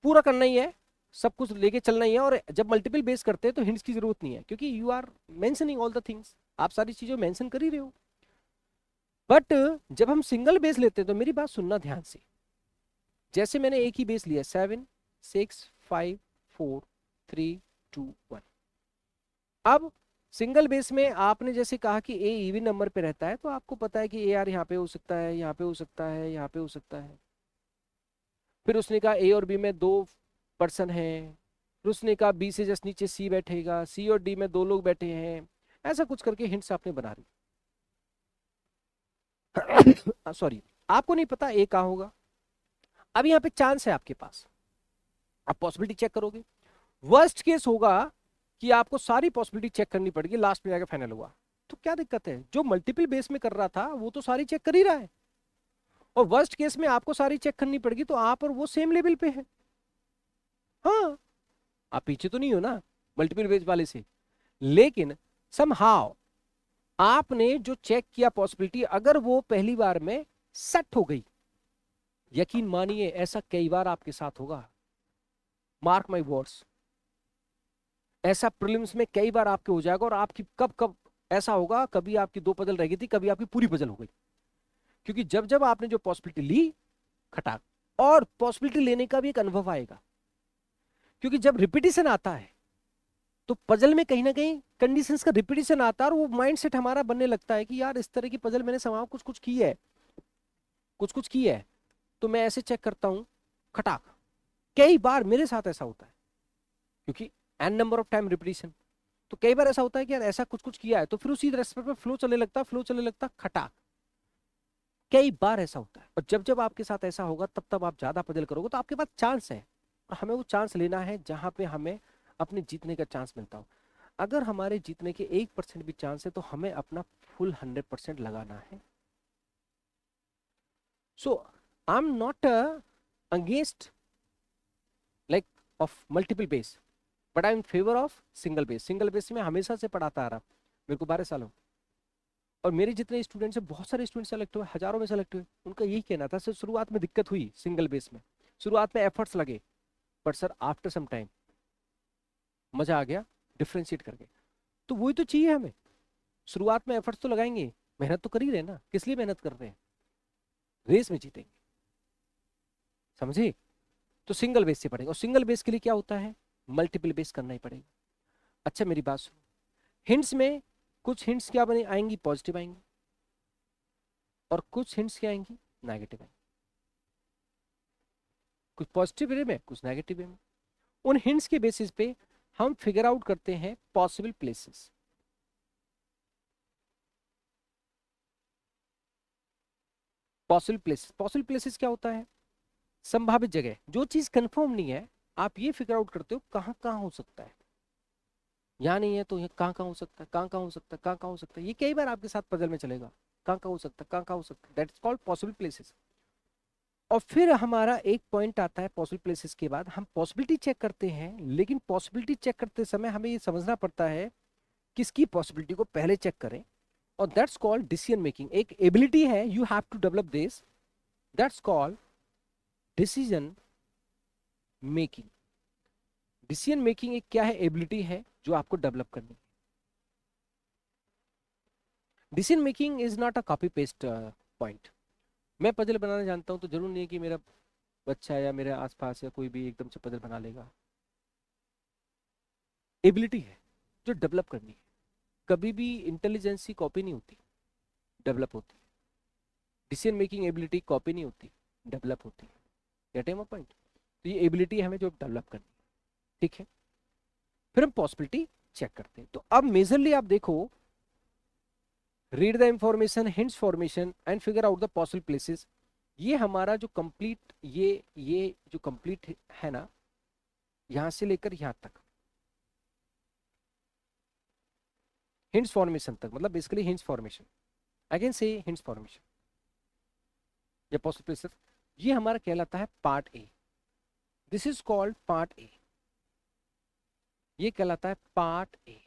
पूरा करना ही है, सब कुछ लेके चलना ही है। और जब मल्टीपल बेस करते हैं तो हिंट्स की जरूरत नहीं है क्योंकि you are mentioning all the things, आप सारी चीजें मेंशन कर ही रहे हो। बट जब हम सिंगल बेस लेते हैं तो मेरी बात सुनना ध्यान से। जैसे मैंने एक ही बेस लिया, 7 6 5 4 3 2 1। अब सिंगल बेस में आपने जैसे कहा कि ए इवन नंबर पे रहता है तो आपको पता है कि ए यार यहाँ पे हो सकता है, यहाँ पे हो सकता है, यहाँ पे हो सकता है। फिर उसने कहा ए और बी में 2 पर्सन हैं, फिर उसने कहा बी से जस्ट नीचे सी बैठेगा, सी और डी में 2 लोग बैठे हैं। ऐसा कुछ करके हिंट्स आपने बना रही। सॉरी, आपको नहीं पता ए कहाँ होगा। अब यहाँ पे चांस है आपके पास, आप पॉसिबिलिटी चेक करोगे। वर्स्ट केस होगा कि आपको सारी पॉसिबिलिटी चेक करनी पड़ेगी, लास्ट में जाकर फाइनल हुआ तो क्या दिक्कत है। जो मल्टीपल बेस में कर रहा था वो तो सारी चेक कर ही रहा है, और वर्स्ट केस में आपको सारी चेक करनी पड़ेगी तो आप और वो सेम लेवल पे है। हाँ, आप पीछे तो नहीं हो ना मल्टीपल बेस वाले से, लेकिन समहाउ आपने जो चेक किया पॉसिबिलिटी, अगर वो पहली बार में सेट हो गई, यकीन मानिए ऐसा कई बार आपके साथ होगा, मार्क माई वर्ड्स। ऐसा प्रीलिम्स में कई बार आपके हो जाएगा और आपकी कब कब ऐसा होगा, कभी आपकी 2 पजल रह गई थी, कभी आपकी पूरी पजल हो गई। क्योंकि जब जब आपने जो पॉसिबिलिटी ली, खटाक और पॉसिबिलिटी लेने का भी एक अनुभव आएगा, क्योंकि जब रिपीटिशन आता है तो पजल में कहीं ना कहीं कंडीशंस का रिपीटिशन आता है, और वो माइंडसेट हमारा बनने लगता है कि यार इस तरह की पजल मैंने समाप्त कुछ कुछ की है, कुछ कुछ की है, तो मैं ऐसे चेक करता हूं, खटाक। कई बार मेरे साथ ऐसा होता है, क्योंकि n number of time repetition, तो कई बार ऐसा होता है कि यार ऐसा कुछ कुछ किया है, तो फिर उसी रेस्पेक्ट में फ्लो चलने लगता, फ्लो चलने लगता, खटाक। कई बार ऐसा होता है, और जब जब आपके साथ ऐसा होगा तब तब आप ज्यादा पजल करोगे, तो आपके पास चांस है, और हमें वो चांस लेना है जहां पे हमें अपने जीतने का चांस मिलता हो। अगर हमारे जीतने के 1% भी चांस है तो हमें अपना फुल 100% लगाना है। So I am not against like of multiple base, but I am favour of single base. Single base में हमेशा से पढ़ाता आ रहा, मेरे को 12 साल हो, और मेरे जितने स्टूडेंट्स हैं, बहुत सारे स्टूडेंट सेलेक्ट हुए, हजारों में सेलेक्ट हुए, उनका यही कहना था सर शुरुआत में दिक्कत हुई सिंगल बेस में, शुरुआत में एफर्ट्स लगे, but sir after some time मजा आ गया डिफ्रेंशिएट करके। तो वही तो चाहिए हमें, शुरुआत में एफर्ट्स तो लगाएंगे, मेहनत तो कर ही रहे हैं ना, किस लिए मेहनत कर रहे हैं, रेस में जीतेंगे, समझे? तो सिंगल बेस से पढ़ेंगे, और सिंगल बेस के लिए क्या होता है, मल्टीपल बेस करना ही पड़ेगा। अच्छा मेरी बात सुनो, हिंट्स में कुछ हिंट्स क्या बने आएंगी, पॉजिटिव आएंगी, और कुछ हिंट्स क्या आएंगी, नेगेटिव आएंगी, कुछ पॉजिटिव वे में, कुछ नेगेटिव वे में। उन हिंट्स के बेसिस पे हम फिगर आउट करते हैं पॉसिबल प्लेसेस। पॉसिबल प्लेसेस क्या होता है, संभावित जगह, जो चीज कंफर्म नहीं है, आप ये फिगर आउट करते हो कहां कहां हो सकता है, यहाँ नहीं है तो ये कहाँ कहाँ हो सकता है, कहाँ कहाँ हो सकता है, कहाँ कहाँ हो सकता है, ये कई बार आपके साथ पजल में चलेगा, कहाँ कहाँ हो सकता है, कहाँ कहाँ हो सकता है, that is called possible places. और फिर हमारा एक पॉइंट आता है पॉसिबल प्लेसेस के बाद, हम पॉसिबिलिटी चेक करते हैं, लेकिन पॉसिबिलिटी चेक करते समय हमें ये समझना पड़ता है किसकी पॉसिबिलिटी को पहले चेक करें, और दैट्स कॉल्ड डिसीजन मेकिंग। एक एबिलिटी है, you have to develop this, that's called decision making. Decision making एक क्या है, एबिलिटी है जो आपको डेवलप करनी है। Decision making is not a copy paste point. मैं पजल बनाना जानता हूं तो जरूर नहीं है कि मेरा बच्चा या मेरे आसपास या कोई भी एकदम से पजल बना लेगा। एबिलिटी है जो डेवलप करनी है। कभी भी इंटेलिजेंस की कॉपी नहीं होती, डेवलप होती है। डिसीजन मेकिंग एबिलिटी कॉपी नहीं होती, डेवलप होती है। Gate my point? तो ये एबिलिटी हमें जो डेवलप करनी है, ठीक है। फिर हम पॉसिबिलिटी चेक करते हैं। तो अब मेजरली आप देखो, read the information, hints formation and figure out the possible places. ये हमारा जो कंप्लीट, ये जो कंप्लीट है ना, यहां से लेकर यहां तक, हिंट्स फॉर्मेशन तक, मतलब बेसिकली हिंट्स फॉर्मेशन, अगेन से हिंट्स फॉर्मेशन या पॉसिबल प्लेसेस, ये हमारा कहलाता है part A. This is called part A, ये कहलाता है पार्ट ए।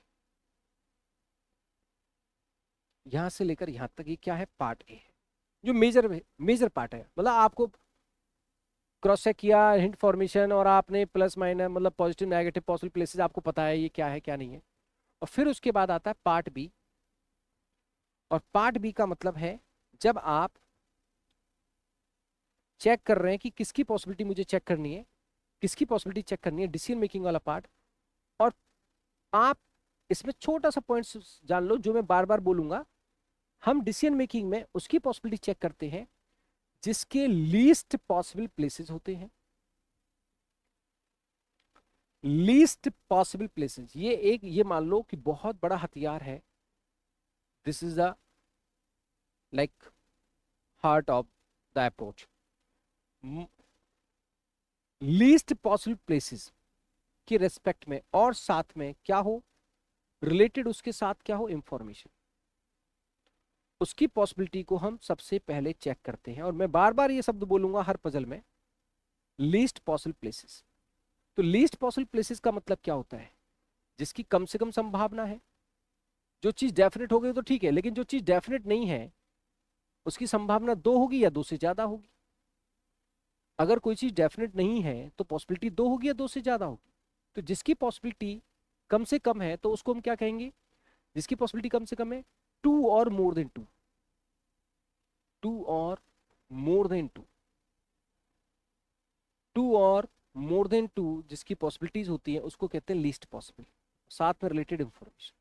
यहां से लेकर यहां तक ये क्या है, पार्ट ए, जो मेजर पार्ट है। मतलब आपको क्रॉस चेक किया हिंट फॉर्मेशन, और आपने प्लस माइनस मतलब पॉजिटिव नेगेटिव पॉसिबल प्लेसेस आपको पता है ये क्या है क्या नहीं है। और फिर उसके बाद आता है पार्ट बी, और पार्ट बी का मतलब है जब आप चेक कर रहे हैं कि किसकी पॉसिबिलिटी मुझे चेक करनी है, किसकी पॉसिबिलिटी चेक करनी है, डिसीजन मेकिंग वाला पार्ट। और आप इसमें छोटा सा पॉइंट जान लो जो मैं बार बार बोलूंगा, हम डिसीजन मेकिंग में उसकी पॉसिबिलिटी चेक करते हैं जिसके लीस्ट पॉसिबल प्लेसेस होते हैं। लीस्ट पॉसिबल प्लेसेस, ये एक, ये मान लो कि बहुत बड़ा हथियार है, this is the like heart of the approach. Least possible places की रेस्पेक्ट में, और साथ में क्या हो रिलेटेड, उसके साथ क्या हो इंफॉर्मेशन, उसकी पॉसिबिलिटी को हम सबसे पहले चेक करते हैं। और मैं बार बार ये शब्द बोलूंगा हर पजल में, लीस्ट पॉसिबल प्लेसेस। तो लीस्ट पॉसिबल प्लेसेस का मतलब क्या होता है, जिसकी कम से कम संभावना है। जो चीज डेफिनेट हो गई तो ठीक है, लेकिन जो चीज डेफिनेट नहीं है उसकी संभावना 2 होगी या 2 से ज्यादा होगी। अगर कोई चीज डेफिनेट नहीं है तो पॉसिबिलिटी 2 होगी या 2 से ज्यादा होगी। तो जिसकी पॉसिबिलिटी कम से कम है तो उसको हम क्या कहेंगे, जिसकी पॉसिबिलिटी कम से कम है, 2 और मोर देन 2, 2 और मोर देन 2। टू और मोर देन टू जिसकी पॉसिबिलिटीज होती है उसको कहते हैं लीस्ट पॉसिबल, साथ में रिलेटेड इंफॉर्मेशन।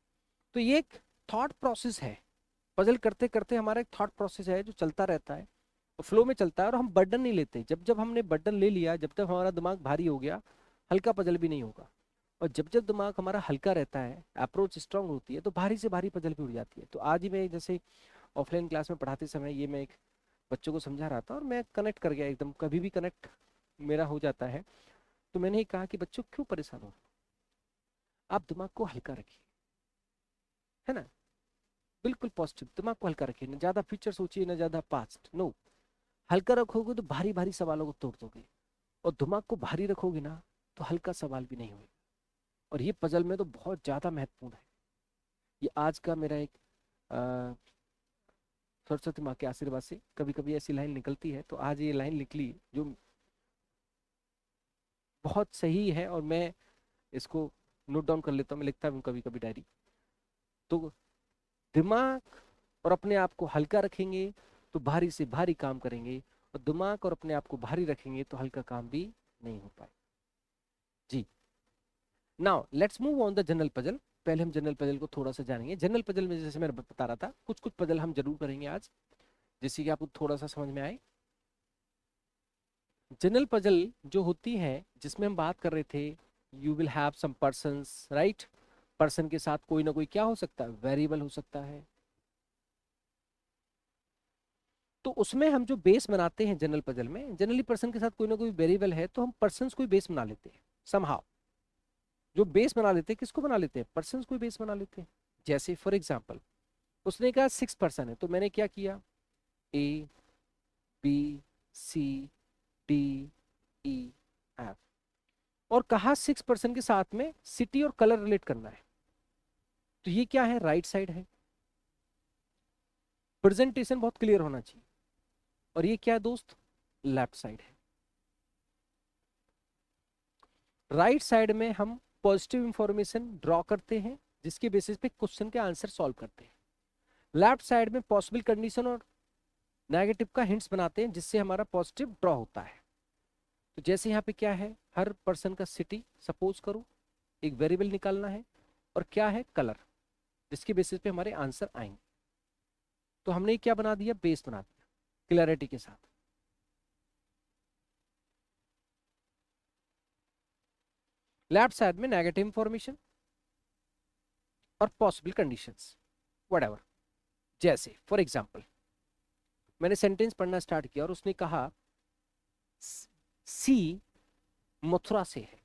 तो ये एक थॉट प्रोसेस है, पजल करते करते हमारा एक थॉट प्रोसेस है जो चलता रहता है, फ्लो में चलता है, और हम बर्डन नहीं लेते। जब जब हमने बर्डन ले लिया, जब तक हमारा दिमाग भारी हो गया, हल्का पजल भी नहीं होगा। और जब जब दिमाग हमारा हल्का रहता है, अप्रोच स्ट्रांग होती है, तो भारी से भारी पजल भी उड़ जाती है। तो आज ही मैं जैसे ऑफलाइन क्लास में पढ़ाते समय ये मैं एक बच्चों को समझा रहा था और मैं कनेक्ट कर गया एकदम, कभी भी कनेक्ट मेरा हो जाता है। तो मैंने ये कहा कि बच्चों क्यों परेशान हो, आप दिमाग को हल्का रखिए, है ना, बिल्कुल पॉजिटिव, दिमाग को हल्का रखिए, ना ज्यादा फ्यूचर सोचिए ना ज्यादा पास्ट, नो। हल्का रखोगे तो भारी भारी सवालों को तोड़ दोगे, और दिमाग को भारी रखोगे ना तो हल्का सवाल भी नहीं होगा। और ये पजल में तो बहुत ज्यादा महत्वपूर्ण है। ये आज का मेरा एक अ, सरस्वती माँ के आशीर्वाद से कभी कभी ऐसी लाइन निकलती है, तो आज ये लाइन निकली जो बहुत सही है, और मैं इसको नोट डाउन कर लेता हूँ, मैं लिखता हूँ कभी कभी डायरी। तो दिमाग और अपने आप को हल्का रखेंगे तो भारी से भारी काम करेंगे, और दिमाग और अपने आप को भारी रखेंगे तो हल्का काम भी नहीं हो पाए। जी, now let's move on the general puzzle. पहले हम जनरल पजल को थोड़ा सा जानेंगे। जनरल पजल में जैसे मैं बता रहा था, कुछ कुछ पजल हम जरूर करेंगे आज, जिससे कि आपको थोड़ा सा समझ में आए। जनरल पजल जो होती है, जिसमें हम बात कर रहे थे, you will have some persons, right. Person के साथ कोई ना कोई क्या हो सकता है, वेरिएबल हो सकता है। तो उसमें हम जो बेस बनाते हैं जनरल पजल में, जनरली पर्सन के साथ कोई ना कोई वेरिएबल है, तो हम पर्सन्स को बेस बना लेते हैं समहाउ। जो बेस बना लेते हैं, किसको बना लेते हैं, पर्सन्स को बेस बना लेते हैं। जैसे फॉर एग्जाम्पल उसने कहा 6 पर्सन है, तो मैंने क्या किया, A B C D E F, और कहा 6 पर्सन के साथ में सिटी और कलर रिलेट करना है। तो ये क्या है, राइट साइड है। प्रेजेंटेशन बहुत क्लियर होना चाहिए। और ये क्या है दोस्त, लेफ्ट साइड है। राइट साइड में हम पॉजिटिव इंफॉर्मेशन ड्रॉ करते हैं, जिसके बेसिस पे क्वेश्चन के आंसर सॉल्व करते हैं। लेफ्ट साइड में पॉसिबल कंडीशन और नेगेटिव का हिंट्स बनाते हैं, जिससे हमारा पॉजिटिव ड्रॉ होता है। तो जैसे यहाँ पे क्या है, हर पर्सन का सिटी सपोज करो, एक वेरिएबल निकालना है, और क्या है, कलर, जिसके बेसिस पे हमारे आंसर आएंगे। तो हमने क्या बना दिया, बेस बना दिया क्लैरिटी के साथ। लेफ्ट साइड में नेगेटिव इंफॉर्मेशन और पॉसिबल कंडीशंस व्हाटएवर। जैसे फॉर एग्जांपल मैंने सेंटेंस पढ़ना स्टार्ट किया और उसने कहा सी मथुरा से है,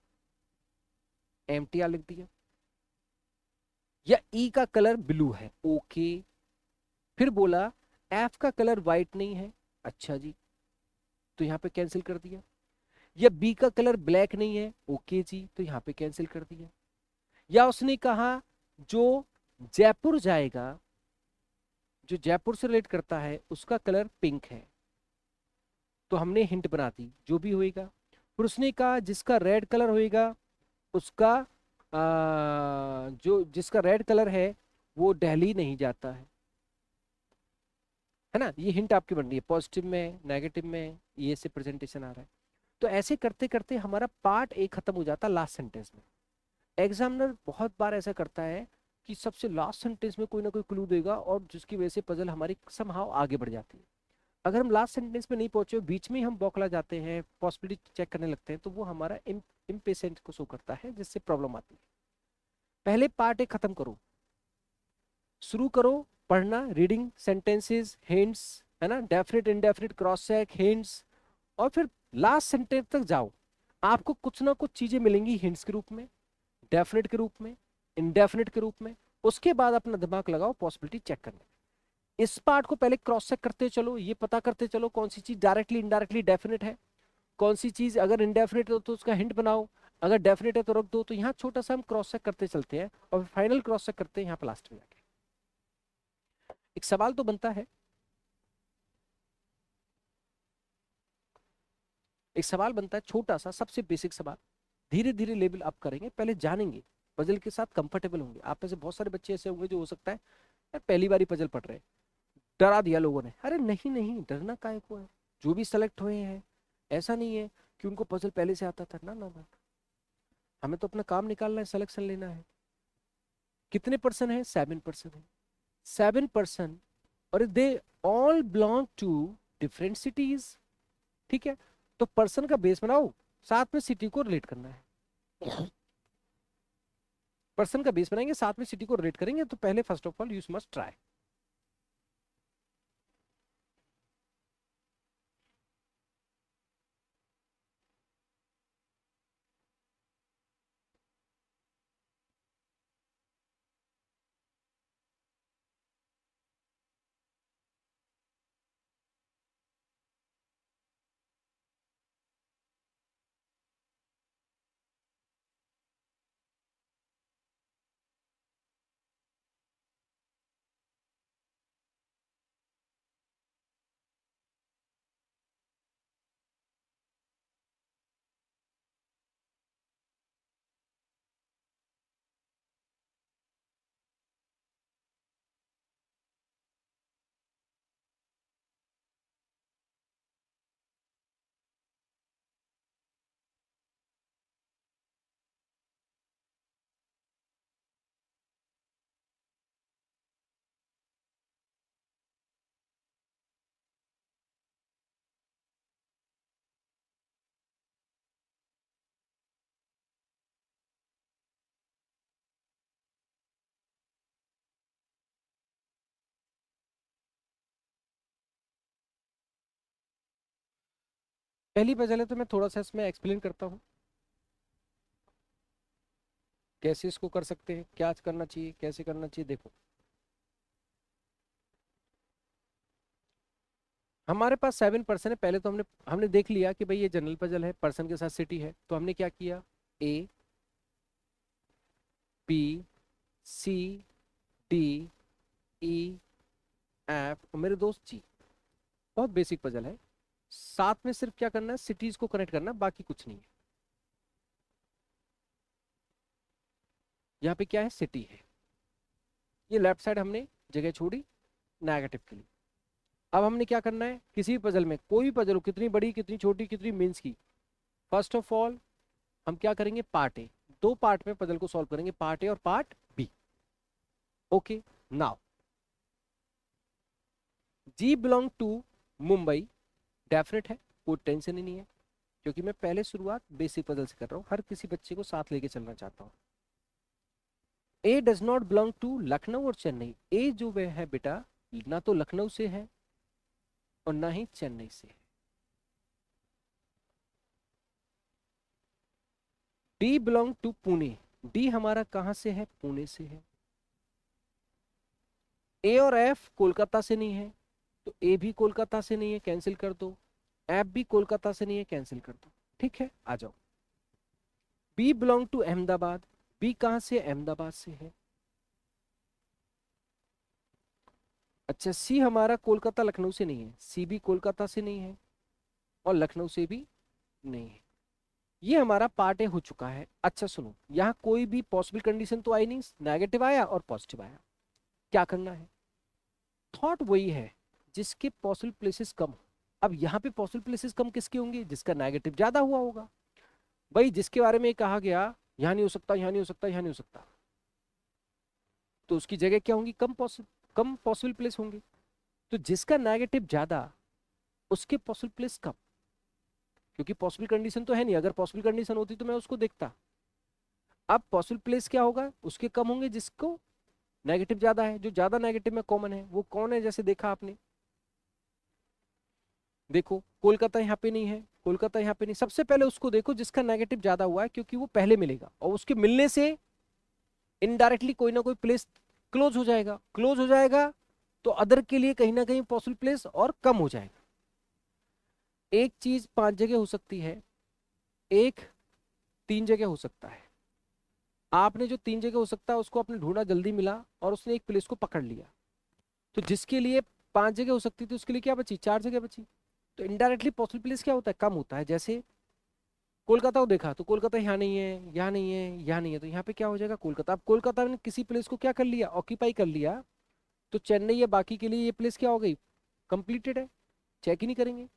एमटीआर लिख दिया। या ई का कलर ब्लू है, ओके। फिर बोला एफ का कलर व्हाइट नहीं है, अच्छा जी, तो यहाँ पे कैंसिल कर दिया। या बी का कलर ब्लैक नहीं है, ओके जी, तो यहाँ पे कैंसिल कर दिया। या उसने कहा जो जयपुर जाएगा, जो जयपुर से रिलेट करता है, उसका कलर पिंक है, तो हमने हिंट बना दी जो भी होएगा। फिर उसने कहा जिसका रेड कलर होएगा उसका जो जिसका रेड कलर है वो दिल्ली नहीं जाता है ना। ये हिंट आपकी बन रही है, पॉजिटिव में नेगेटिव में ये से प्रेजेंटेशन आ रहा है। तो ऐसे करते करते हमारा पार्ट ए खत्म हो जाता लास्ट सेंटेंस में। एग्जामिनर बहुत बार ऐसा करता है कि सबसे लास्ट सेंटेंस में कोई ना कोई क्लू देगा, और जिसकी वजह से पजल हमारी समहाउ आगे बढ़ जाती है। अगर हम लास्ट सेंटेंस में नहीं पहुंचे, बीच में ही हम बौखला जाते हैं, पॉसिबिलिटी चेक करने लगते हैं, तो वो हमारा इम्पेशेंट को शो करता है, जिससे प्रॉब्लम आती है। पहले पार्ट ए खत्म करो, शुरू करो पढ़ना, रीडिंग सेंटेंसेस, हिंट्स, है ना, definite indefinite cross check hints, और फिर लास्ट सेंटेंस तक जाओ। आपको कुछ ना कुछ चीजें मिलेंगी हिंट्स के रूप में, डेफिनेट के रूप में, इनडेफिनेट के रूप में। उसके बाद अपना दिमाग लगाओ पॉसिबिलिटी चेक करने में। इस पार्ट को पहले क्रॉस चेक करते चलो, ये पता करते चलो कौन सी चीज डायरेक्टली इनडायरेक्टली डेफिनेट है, कौन सी चीज अगर इनडेफिनेट हो तो उसका हिंट बनाओ, अगर डेफिनेट है तो रख दो। तो यहाँ छोटा सा हम क्रॉस चेक करते चलते हैं, और फाइनल क्रॉस चेक करते हैं यहाँ पे लास्ट में जाके। एक सवाल तो बनता है, एक सवाल बनता है छोटा सा, सबसे बेसिक सवाल। धीरे धीरे लेवल अप करेंगे, पहले जानेंगे, पजल के साथ कंफर्टेबल होंगे। आप में से बहुत सारे बच्चे ऐसे होंगे जो हो सकता है यार पहली बार ही पजल पढ़ रहे हैं, डरा दिया लोगों ने। अरे नहीं नहीं, डरना काहे को है, जो भी सेलेक्ट हुए हैं ऐसा नहीं है कि उनको पजल पहले से आता था? ना ना ना, हमें तो अपना काम निकालना है, सिलेक्शन लेना है। कितने पर्सन है? 7% है। 7%, और they all belong to different cities. ठीक है, तो पर्सन का बेस बनाओ, साथ में सिटी को रिलेट करना है। पर्सन का बेस बनाएंगे, साथ में सिटी को रिलेट करेंगे, तो पहले first of all you must try. पहली पजल है, तो मैं थोड़ा सा इसमें एक्सप्लेन करता हूँ कैसे इसको कर सकते हैं, क्या करना चाहिए, कैसे करना चाहिए। देखो, हमारे पास 7% है। पहले तो हमने हमने देख लिया कि भाई ये जनरल पजल है, पर्सन के साथ सिटी है, तो हमने क्या किया, A, B, C, D, E, F और मेरे दोस्त जी। बहुत बेसिक पजल है। साथ में सिर्फ क्या करना है, सिटीज को कनेक्ट करना है, बाकी कुछ नहीं है। यहाँ पे क्या है, सिटी है। ये लेफ्ट साइड हमने जगह छोड़ी नेगेटिव के लिए। अब हमने क्या करना है, किसी भी पजल में, कोई भी पजल हो, कितनी बड़ी, कितनी छोटी, कितनी मीन्स की, फर्स्ट ऑफ ऑल हम क्या करेंगे, पार्ट ए, दो पार्ट में पजल को सॉल्व करेंगे, पार्ट ए और part B. Okay, now G belong to Mumbai, definite है, कोई टेंशन ही नहीं है, क्योंकि मैं पहले शुरुआत बेसिक पजल से कर रहा हूँ, हर किसी बच्चे को साथ लेके चलना चाहता हूँ। A does not belong to Lucknow और चेन्नई। ए जो वह है बेटा, ना तो लखनऊ से है और ना ही चेन्नई से है। D belong to Pune. D हमारा कहां से है, पुणे से है। ए और एफ कोलकाता से नहीं है, तो ए भी कोलकाता से नहीं है, कैंसिल कर दो। एफ भी कोलकाता से नहीं है, कैंसिल कर दो। ठीक है, आ जाओ। B belong to Ahmedabad. B कहां से, अहमदाबाद से है। अच्छा, सी हमारा कोलकाता लखनऊ से नहीं है, सी भी कोलकाता से नहीं है और लखनऊ से भी नहीं है। ये हमारा पार्ट ए हो चुका है। अच्छा सुनो, यहाँ कोई भी पॉसिबल कंडीशन तो आई नहीं, नेगेटिव आया और पॉजिटिव आया। क्या करना है, थॉट वही है जिसके पॉसिबल प्लेसेस कम हो। अब यहाँ पे पॉसिबल प्लेसेस कम किसके होंगे, जिसका नेगेटिव ज्यादा हुआ होगा। भाई जिसके बारे में कहा गया यहाँ नहीं हो सकता, यहाँ नहीं हो सकता, यहाँ नहीं हो सकता, तो उसकी जगह क्या होंगी, कम पॉसिबल प्लेस होंगे। तो जिसका नेगेटिव ज्यादा, उसके पॉसिबल प्लेस कम, क्योंकि पॉसिबल कंडीशन तो है नहीं। अगर पॉसिबल कंडीशन होती तो मैं उसको देखता। अब पॉसिबल प्लेस क्या होगा, उसके कम होंगे जिसको नेगेटिव ज्यादा है। जो ज्यादा नेगेटिव में कॉमन है वो कौन है, जैसे देखा आपने, देखो कोलकाता यहाँ पे नहीं है, कोलकाता यहाँ पे नहीं। सबसे पहले उसको देखो जिसका नेगेटिव ज्यादा हुआ है, क्योंकि वो पहले मिलेगा और उसके मिलने से इनडायरेक्टली कोई ना कोई प्लेस क्लोज हो जाएगा। क्लोज हो जाएगा तो अदर के लिए कहीं ना कहीं पॉसिबल प्लेस और कम हो जाएगा। एक चीज 5 जगह हो सकती है, एक 3 जगह हो सकता है। आपने जो 3 जगह हो सकता है उसको आपने ढूंढा, जल्दी मिला और उसने एक प्लेस को पकड़ लिया। तो जिसके लिए 5 जगह हो सकती थी उसके लिए क्या बची, 4 जगह बची। तो इनडायरेक्टली पॉसिबल प्लेस क्या होता है, कम होता है। जैसे कोलकाता को देखा तो कोलकाता यहाँ नहीं है, यहाँ नहीं है, यहाँ नहीं है, तो यहाँ पे क्या हो जाएगा, कोलकाता। अब कोलकाता ने किसी प्लेस को क्या कर लिया, ऑक्यूपाई कर लिया, तो चेन्नई या बाकी के लिए ये प्लेस क्या हो गई, कंप्लीटेड है, चेक ही नहीं करेंगे।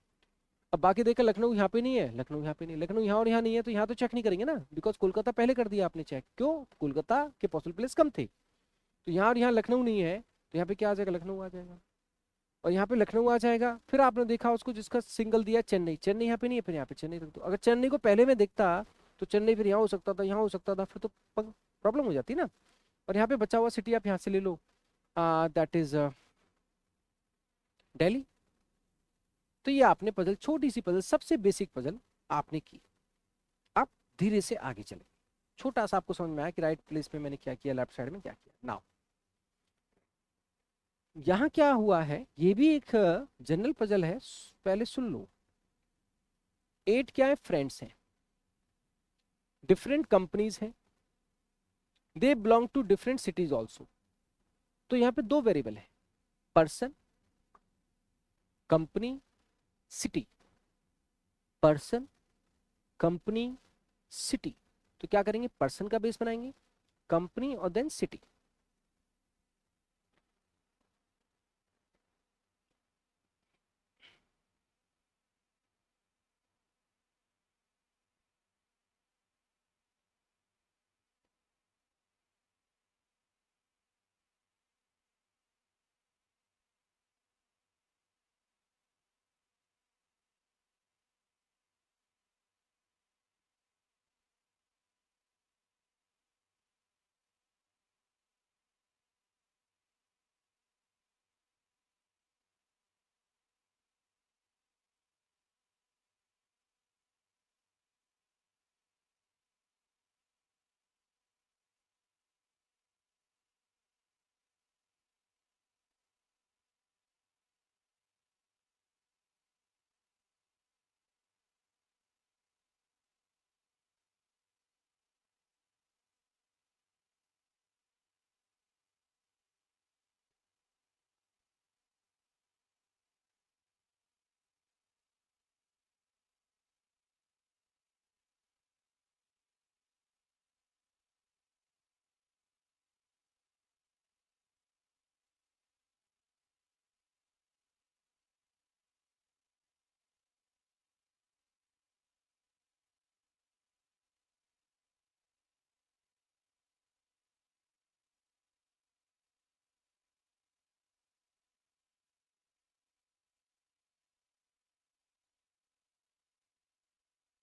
अब बाकी देखा लखनऊ यहाँ पे नहीं है, लखनऊ यहाँ पे नहीं, लखनऊ यहाँ और यहाँ नहीं है, तो यहाँ तो चेक नहीं करेंगे ना, बिकॉज कोलकाता पहले कर दिया आपने चेक। क्यों? कोलकाता के पॉसिबल प्लेस कम थे। तो यहाँ और यहाँ लखनऊ नहीं है, तो यहाँ पे क्या आ जाएगा? लखनऊ आ जाएगा। और यहाँ पे लखनऊ आ जाएगा। फिर आपने देखा उसको जिसका सिंगल दिया चेन्नई, चेन्नई यहाँ पे नहीं है, फिर यहाँ पे चेन्नई रख दो। अगर चेन्नई को पहले में देखता तो चेन्नई फिर यहाँ हो सकता था, यहाँ हो सकता था, फिर तो प्रॉब्लम हो जाती ना। और यहाँ पे बचा हुआ सिटी आप यहाँ से ले लो, दैट इज दिल्ली। तो ये आपने पजल, छोटी सी पजल, सबसे बेसिक पजल आपने की। आप धीरे से आगे चले, छोटा सा आपको समझ में आया कि राइट प्लेस में मैंने क्या किया, लेफ्ट साइड में क्या किया। नाउ यहाँ क्या हुआ है, ये भी एक जनरल पजल है, पहले सुन लो। 8 क्या है? फ्रेंड्स हैं, डिफरेंट कंपनीज हैं, they belong to different cities also. तो यहाँ पे 2 वेरिएबल है, person, company, city. Person, company, city. तो क्या करेंगे? पर्सन का बेस बनाएंगे, कंपनी और देन सिटी।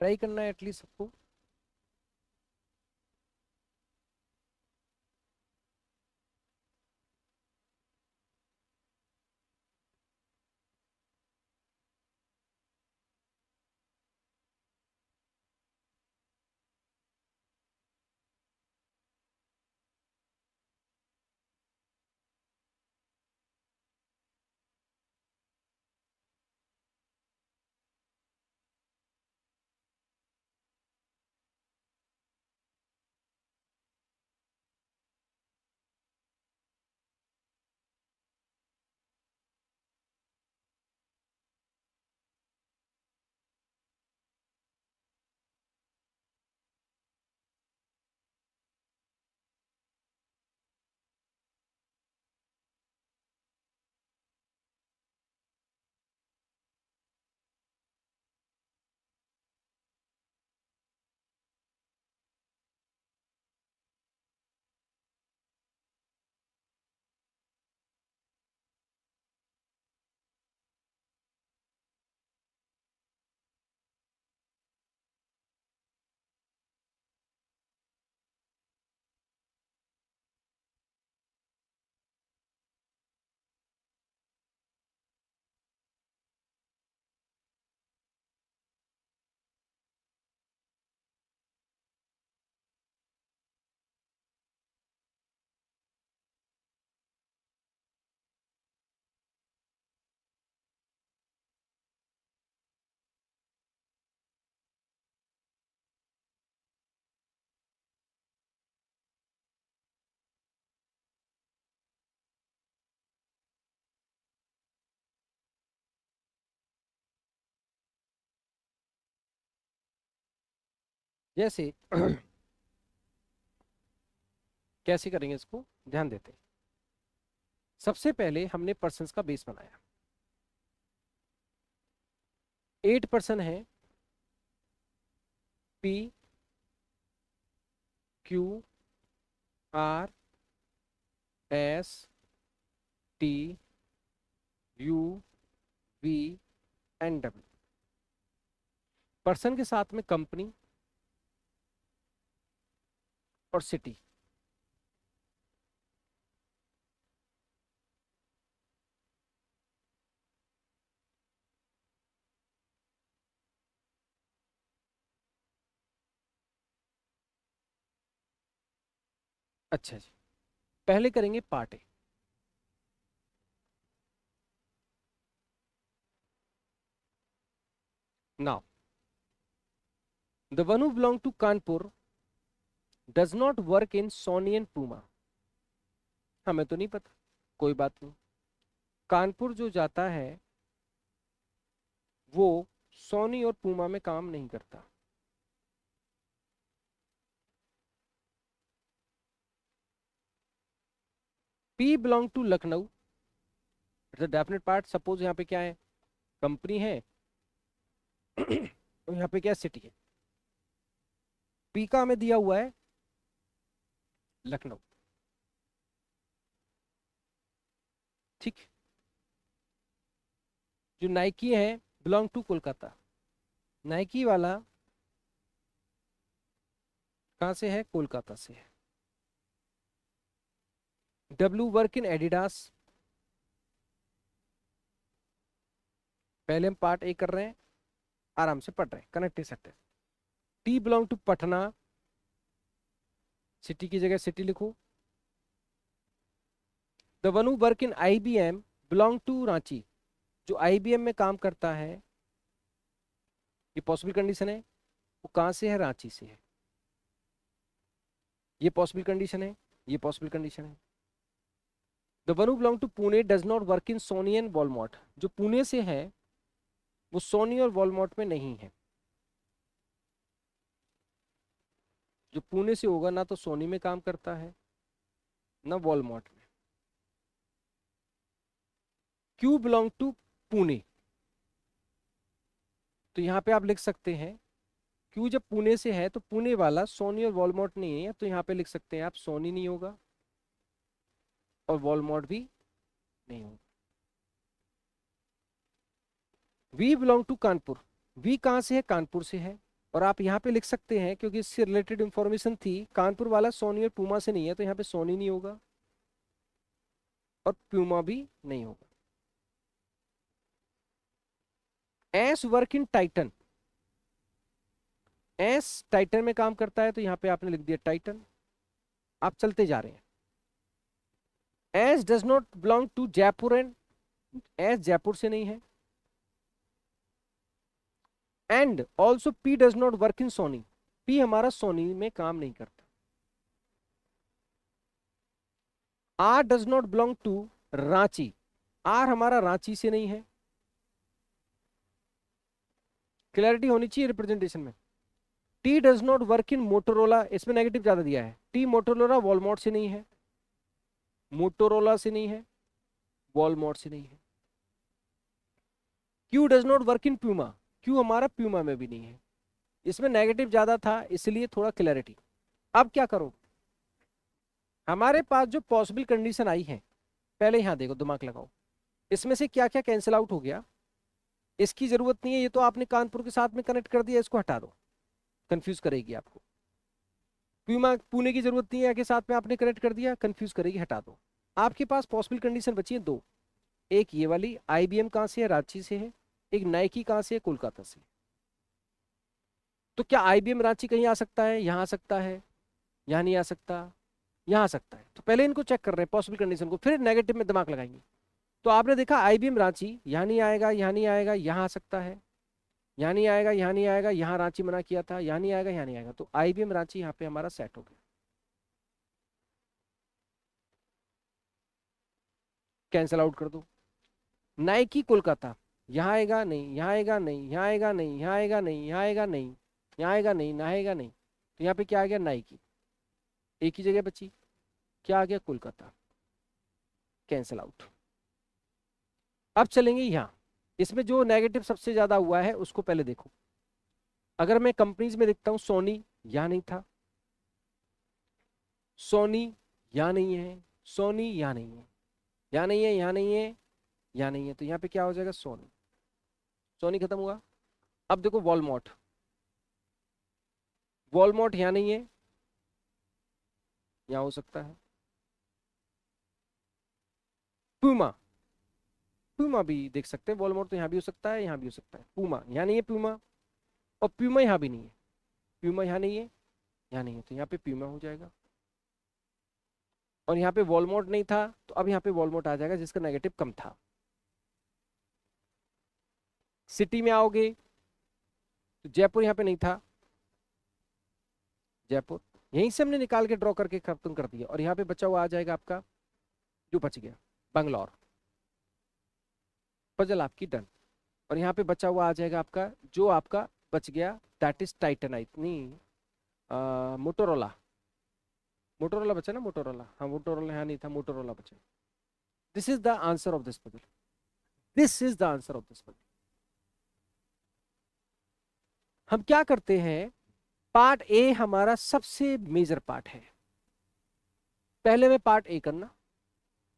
ट्राई करना है एटलीस्ट सबको। जैसे कैसे करेंगे इसको, ध्यान देते हैं। सबसे पहले हमने पर्सन्स का बेस बनाया, 8% है P Q R S T U V and W. Person के साथ में कंपनी और सिटी। अच्छा जी, पहले करेंगे part A. Now the one who belong to Kanpur does not work in Sony and Puma. हमें तो नहीं पता, कोई बात नहीं। कानपुर जो जाता है वो सोनी और पूमा में काम नहीं करता। P belong to Lucknow, it's a definite part. Suppose यहाँ पे क्या है, कंपनी है और यहाँ पे क्या सिटी है। पी का हमें दिया हुआ है लखनऊ, ठीक। जो नाइकी है बिलोंग टू कोलकाता। नाइकी वाला कहाँ से है, कोलकाता से है। W work in Adidas. पहले हम पार्ट ए कर रहे हैं, आराम से पढ़ रहे हैं, connective sector. T belong to Patna, city की जगह सिटी लिखो। The one who work in IBM belong to Ranchi. जो आईबीएम में काम करता है, ये पॉसिबल कंडीशन है, वो कहाँ से है, रांची से है। ये पॉसिबल कंडीशन है, ये पॉसिबल कंडीशन है। The one who belong to Pune does not work in Sony and Walmart. जो पुणे से है वो सोनी और वॉलमार्ट में नहीं है। जो पुणे से होगा ना तो सोनी में काम करता है ना वॉलमार्ट में। क्यू बिलोंग टू पुणे, तो यहाँ पे आप लिख सकते हैं क्यू जब पुणे से है तो पुणे वाला सोनी और वॉलमार्ट नहीं है, तो यहाँ पे लिख सकते हैं आप सोनी नहीं होगा और वॉलमार्ट भी नहीं होगा। We belong to Kanpur, we कहाँ से है, कानपुर से है। और आप यहाँ पे लिख सकते हैं क्योंकि इससे रिलेटेड इंफॉर्मेशन थी, कानपुर वाला सोनी और पूमा से नहीं है, तो यहाँ पे सोनी नहीं होगा और प्यूमा भी नहीं होगा। S work in Titan, S Titan में काम करता है, तो यहाँ पे आपने लिख दिया टाइटन। आप चलते जा रहे हैं। S does not belong to Jaipur and, S Jaipur से नहीं है। And also P does not work in Sony, P हमारा सोनी में काम नहीं करता। R does not belong to Ranchi, R हमारा रांची से नहीं है। क्लैरिटी होनी चाहिए रिप्रेजेंटेशन में। T does not work in Motorola, इसमें नेगेटिव ज्यादा दिया है। टी मोटोरोला वॉलमार्ट से नहीं है, मोटोरोला से नहीं है, वॉलमार्ट से नहीं है। Q does not work in Puma, Q हमारा प्यूमा में भी नहीं है। इसमें नेगेटिव ज्यादा था इसलिए थोड़ा क्लैरिटी। अब क्या करो, हमारे पास जो पॉसिबल कंडीशन आई है, पहले यहां देखो, दिमाग लगाओ, इसमें से क्या क्या कैंसिल आउट हो गया। इसकी जरूरत नहीं है, ये तो आपने कानपुर के साथ में कनेक्ट कर दिया, इसको हटा दो, कंफ्यूज करेगी आपको। प्यूमा पुणे की जरूरत नहीं है के साथ में आपने कनेक्ट कर दिया, कंफ्यूज करेगी, हटा दो। आपके पास पॉसिबल कंडीशन बची है दो, एक ये वाली आईबीएम कहां से है, रांची से है। एक नाइकी कहां से है, कोलकाता से। तो क्या आईबीएम रांची कहीं आ सकता है, यहां आ सकता है, यहां नहीं आ सकता, यहां आ सकता है। तो पहले इनको चेक कर रहे हैं पॉसिबल कंडीशन को, फिर नेगेटिव में दिमाग लगाएंगे। तो आपने देखा आईबीएम रांची यहाँ नहीं आएगा, यहाँ नहीं आएगा, यहाँ आ सकता है, यहाँ नहीं आएगा, यहाँ नहीं आएगा, यहाँ रांची मना किया था, यहाँ नहीं आएगा, यहाँ नहीं आएगा। तो आईबीएम रांची यहाँ पे हमारा सेट हो गया। कैंसिल आउट कर दो। नाइकी कोलकाता, यहाँ आएगा नहीं, यहाँ आएगा नहीं, यहाँ आएगा नहीं, यहाँ आएगा नहीं, यहाँ आएगा नहीं, यहाँ आएगा नहीं, ना आएगा नहीं। तो यहाँ पे क्या आ गया, नाइकी। एक ही जगह बची, क्या आ गया, कोलकाता। Cancel out. अब चलेंगे यहाँ, इसमें जो नेगेटिव सबसे ज्यादा हुआ है उसको पहले देखो। अगर मैं कंपनीज में देखता हूं, सोनी यहाँ नहीं था, सोनी यहाँ नहीं है, सोनी यहाँ नहीं है, यहाँ नहीं है, यहाँ नहीं है, यहाँ नहीं है, तो यहाँ पे क्या हो जाएगा, सोनी। सोनी खत्म हुआ। अब देखो वॉलमार्ट, वॉलमार्ट यहाँ नहीं है, यहाँ हो सकता है। पूमा, पूमा भी देख सकते हैं, वॉलमार्ट तो यहाँ भी हो सकता है, यहाँ भी हो सकता है। पूमा यहाँ नहीं है, पूमा, और प्यूमा यहाँ भी नहीं है, प्यूमा यहाँ नहीं है, यहाँ नहीं है, तो यहाँ पे प्यूमा हो जाएगा। और यहाँ पे वॉलमार्ट नहीं था, तो अब यहाँ पे वॉलमार्ट आ जाएगा जिसका नेगेटिव कम था। सिटी में आओगे तो जयपुर यहाँ पे नहीं था, जयपुर यहीं से हमने निकाल के ड्रॉ करके खत्म कर दिया। और यहाँ पे बचा हुआ आ जाएगा आपका, जो बच गया, बंगलौर। पजल आपकी डन। और यहाँ पे बचा हुआ आ जाएगा आपका, जो आपका बच गया, दैट इज टाइटेनाइट, नहीं मोटोरोला। मोटोरोला बचा ना, मोटोरोला, हाँ मोटोरोला यहाँ नहीं था, मोटोरोला बचा। This is the answer of this puzzle, this is the answer of this puzzle. हम क्या करते हैं, पार्ट ए हमारा सबसे मेजर पार्ट है, पहले में पार्ट ए करना,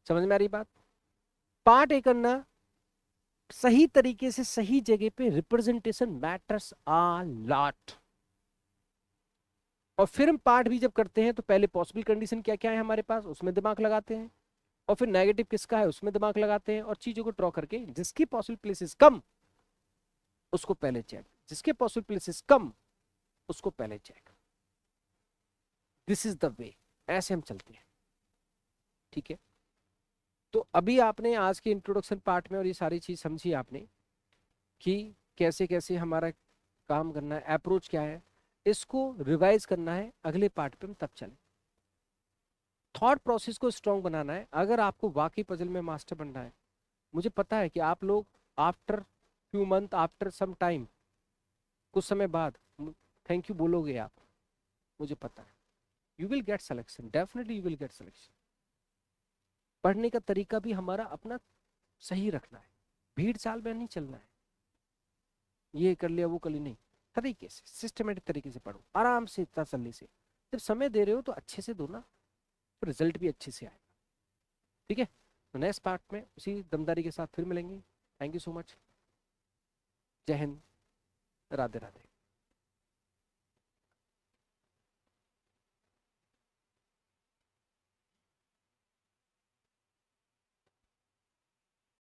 समझ में आ रही बात। पार्ट ए करना, सही तरीके से सही जगह पे रिप्रेजेंटेशन मैटर्स आ लॉट। और फिर हम पार्ट भी जब करते हैं तो पहले पॉसिबल कंडीशन क्या क्या है हमारे पास, उसमें दिमाग लगाते हैं, और फिर नेगेटिव किसका है उसमें दिमाग लगाते हैं, और चीजों को ड्रॉ करके जिसकी पॉसिबल प्लेसेस कम उसको पहले चेक, जिसके पॉसिबल प्लेसेस कम उसको पहले check. This is the way, ऐसे हम चलते हैं, ठीक है। तो अभी आपने आज के इंट्रोडक्शन पार्ट में और ये सारी चीज समझी आपने कि कैसे कैसे हमारा काम करना है, अप्रोच क्या है, इसको रिवाइज करना है, अगले पार्ट पे हम तब चलें। थॉट प्रोसेस को स्ट्रॉन्ग बनाना है, अगर आपको वाकई पजल में मास्टर बनना है। मुझे पता है कि आप लोग after few month, after some time, कुछ समय बाद थैंक यू बोलोगे आप, मुझे पता है। You will get selection, definitely you will get selection. पढ़ने का तरीका भी हमारा अपना सही रखना है, भीड़ चाल में नहीं चलना है, ये कर लिया वो कर लिया, नहीं, तरीके से सिस्टमेटिक तरीके से पढ़ो, आराम से, तसल्ली से। जब समय दे रहे हो तो अच्छे से दो ना, तो रिजल्ट भी अच्छे से आएगा, ठीक है। तो नेक्स्ट पार्ट में उसी दमदारी के साथ फिर मिलेंगे। थैंक यू सो मच, जय हिंद, राधे राधे।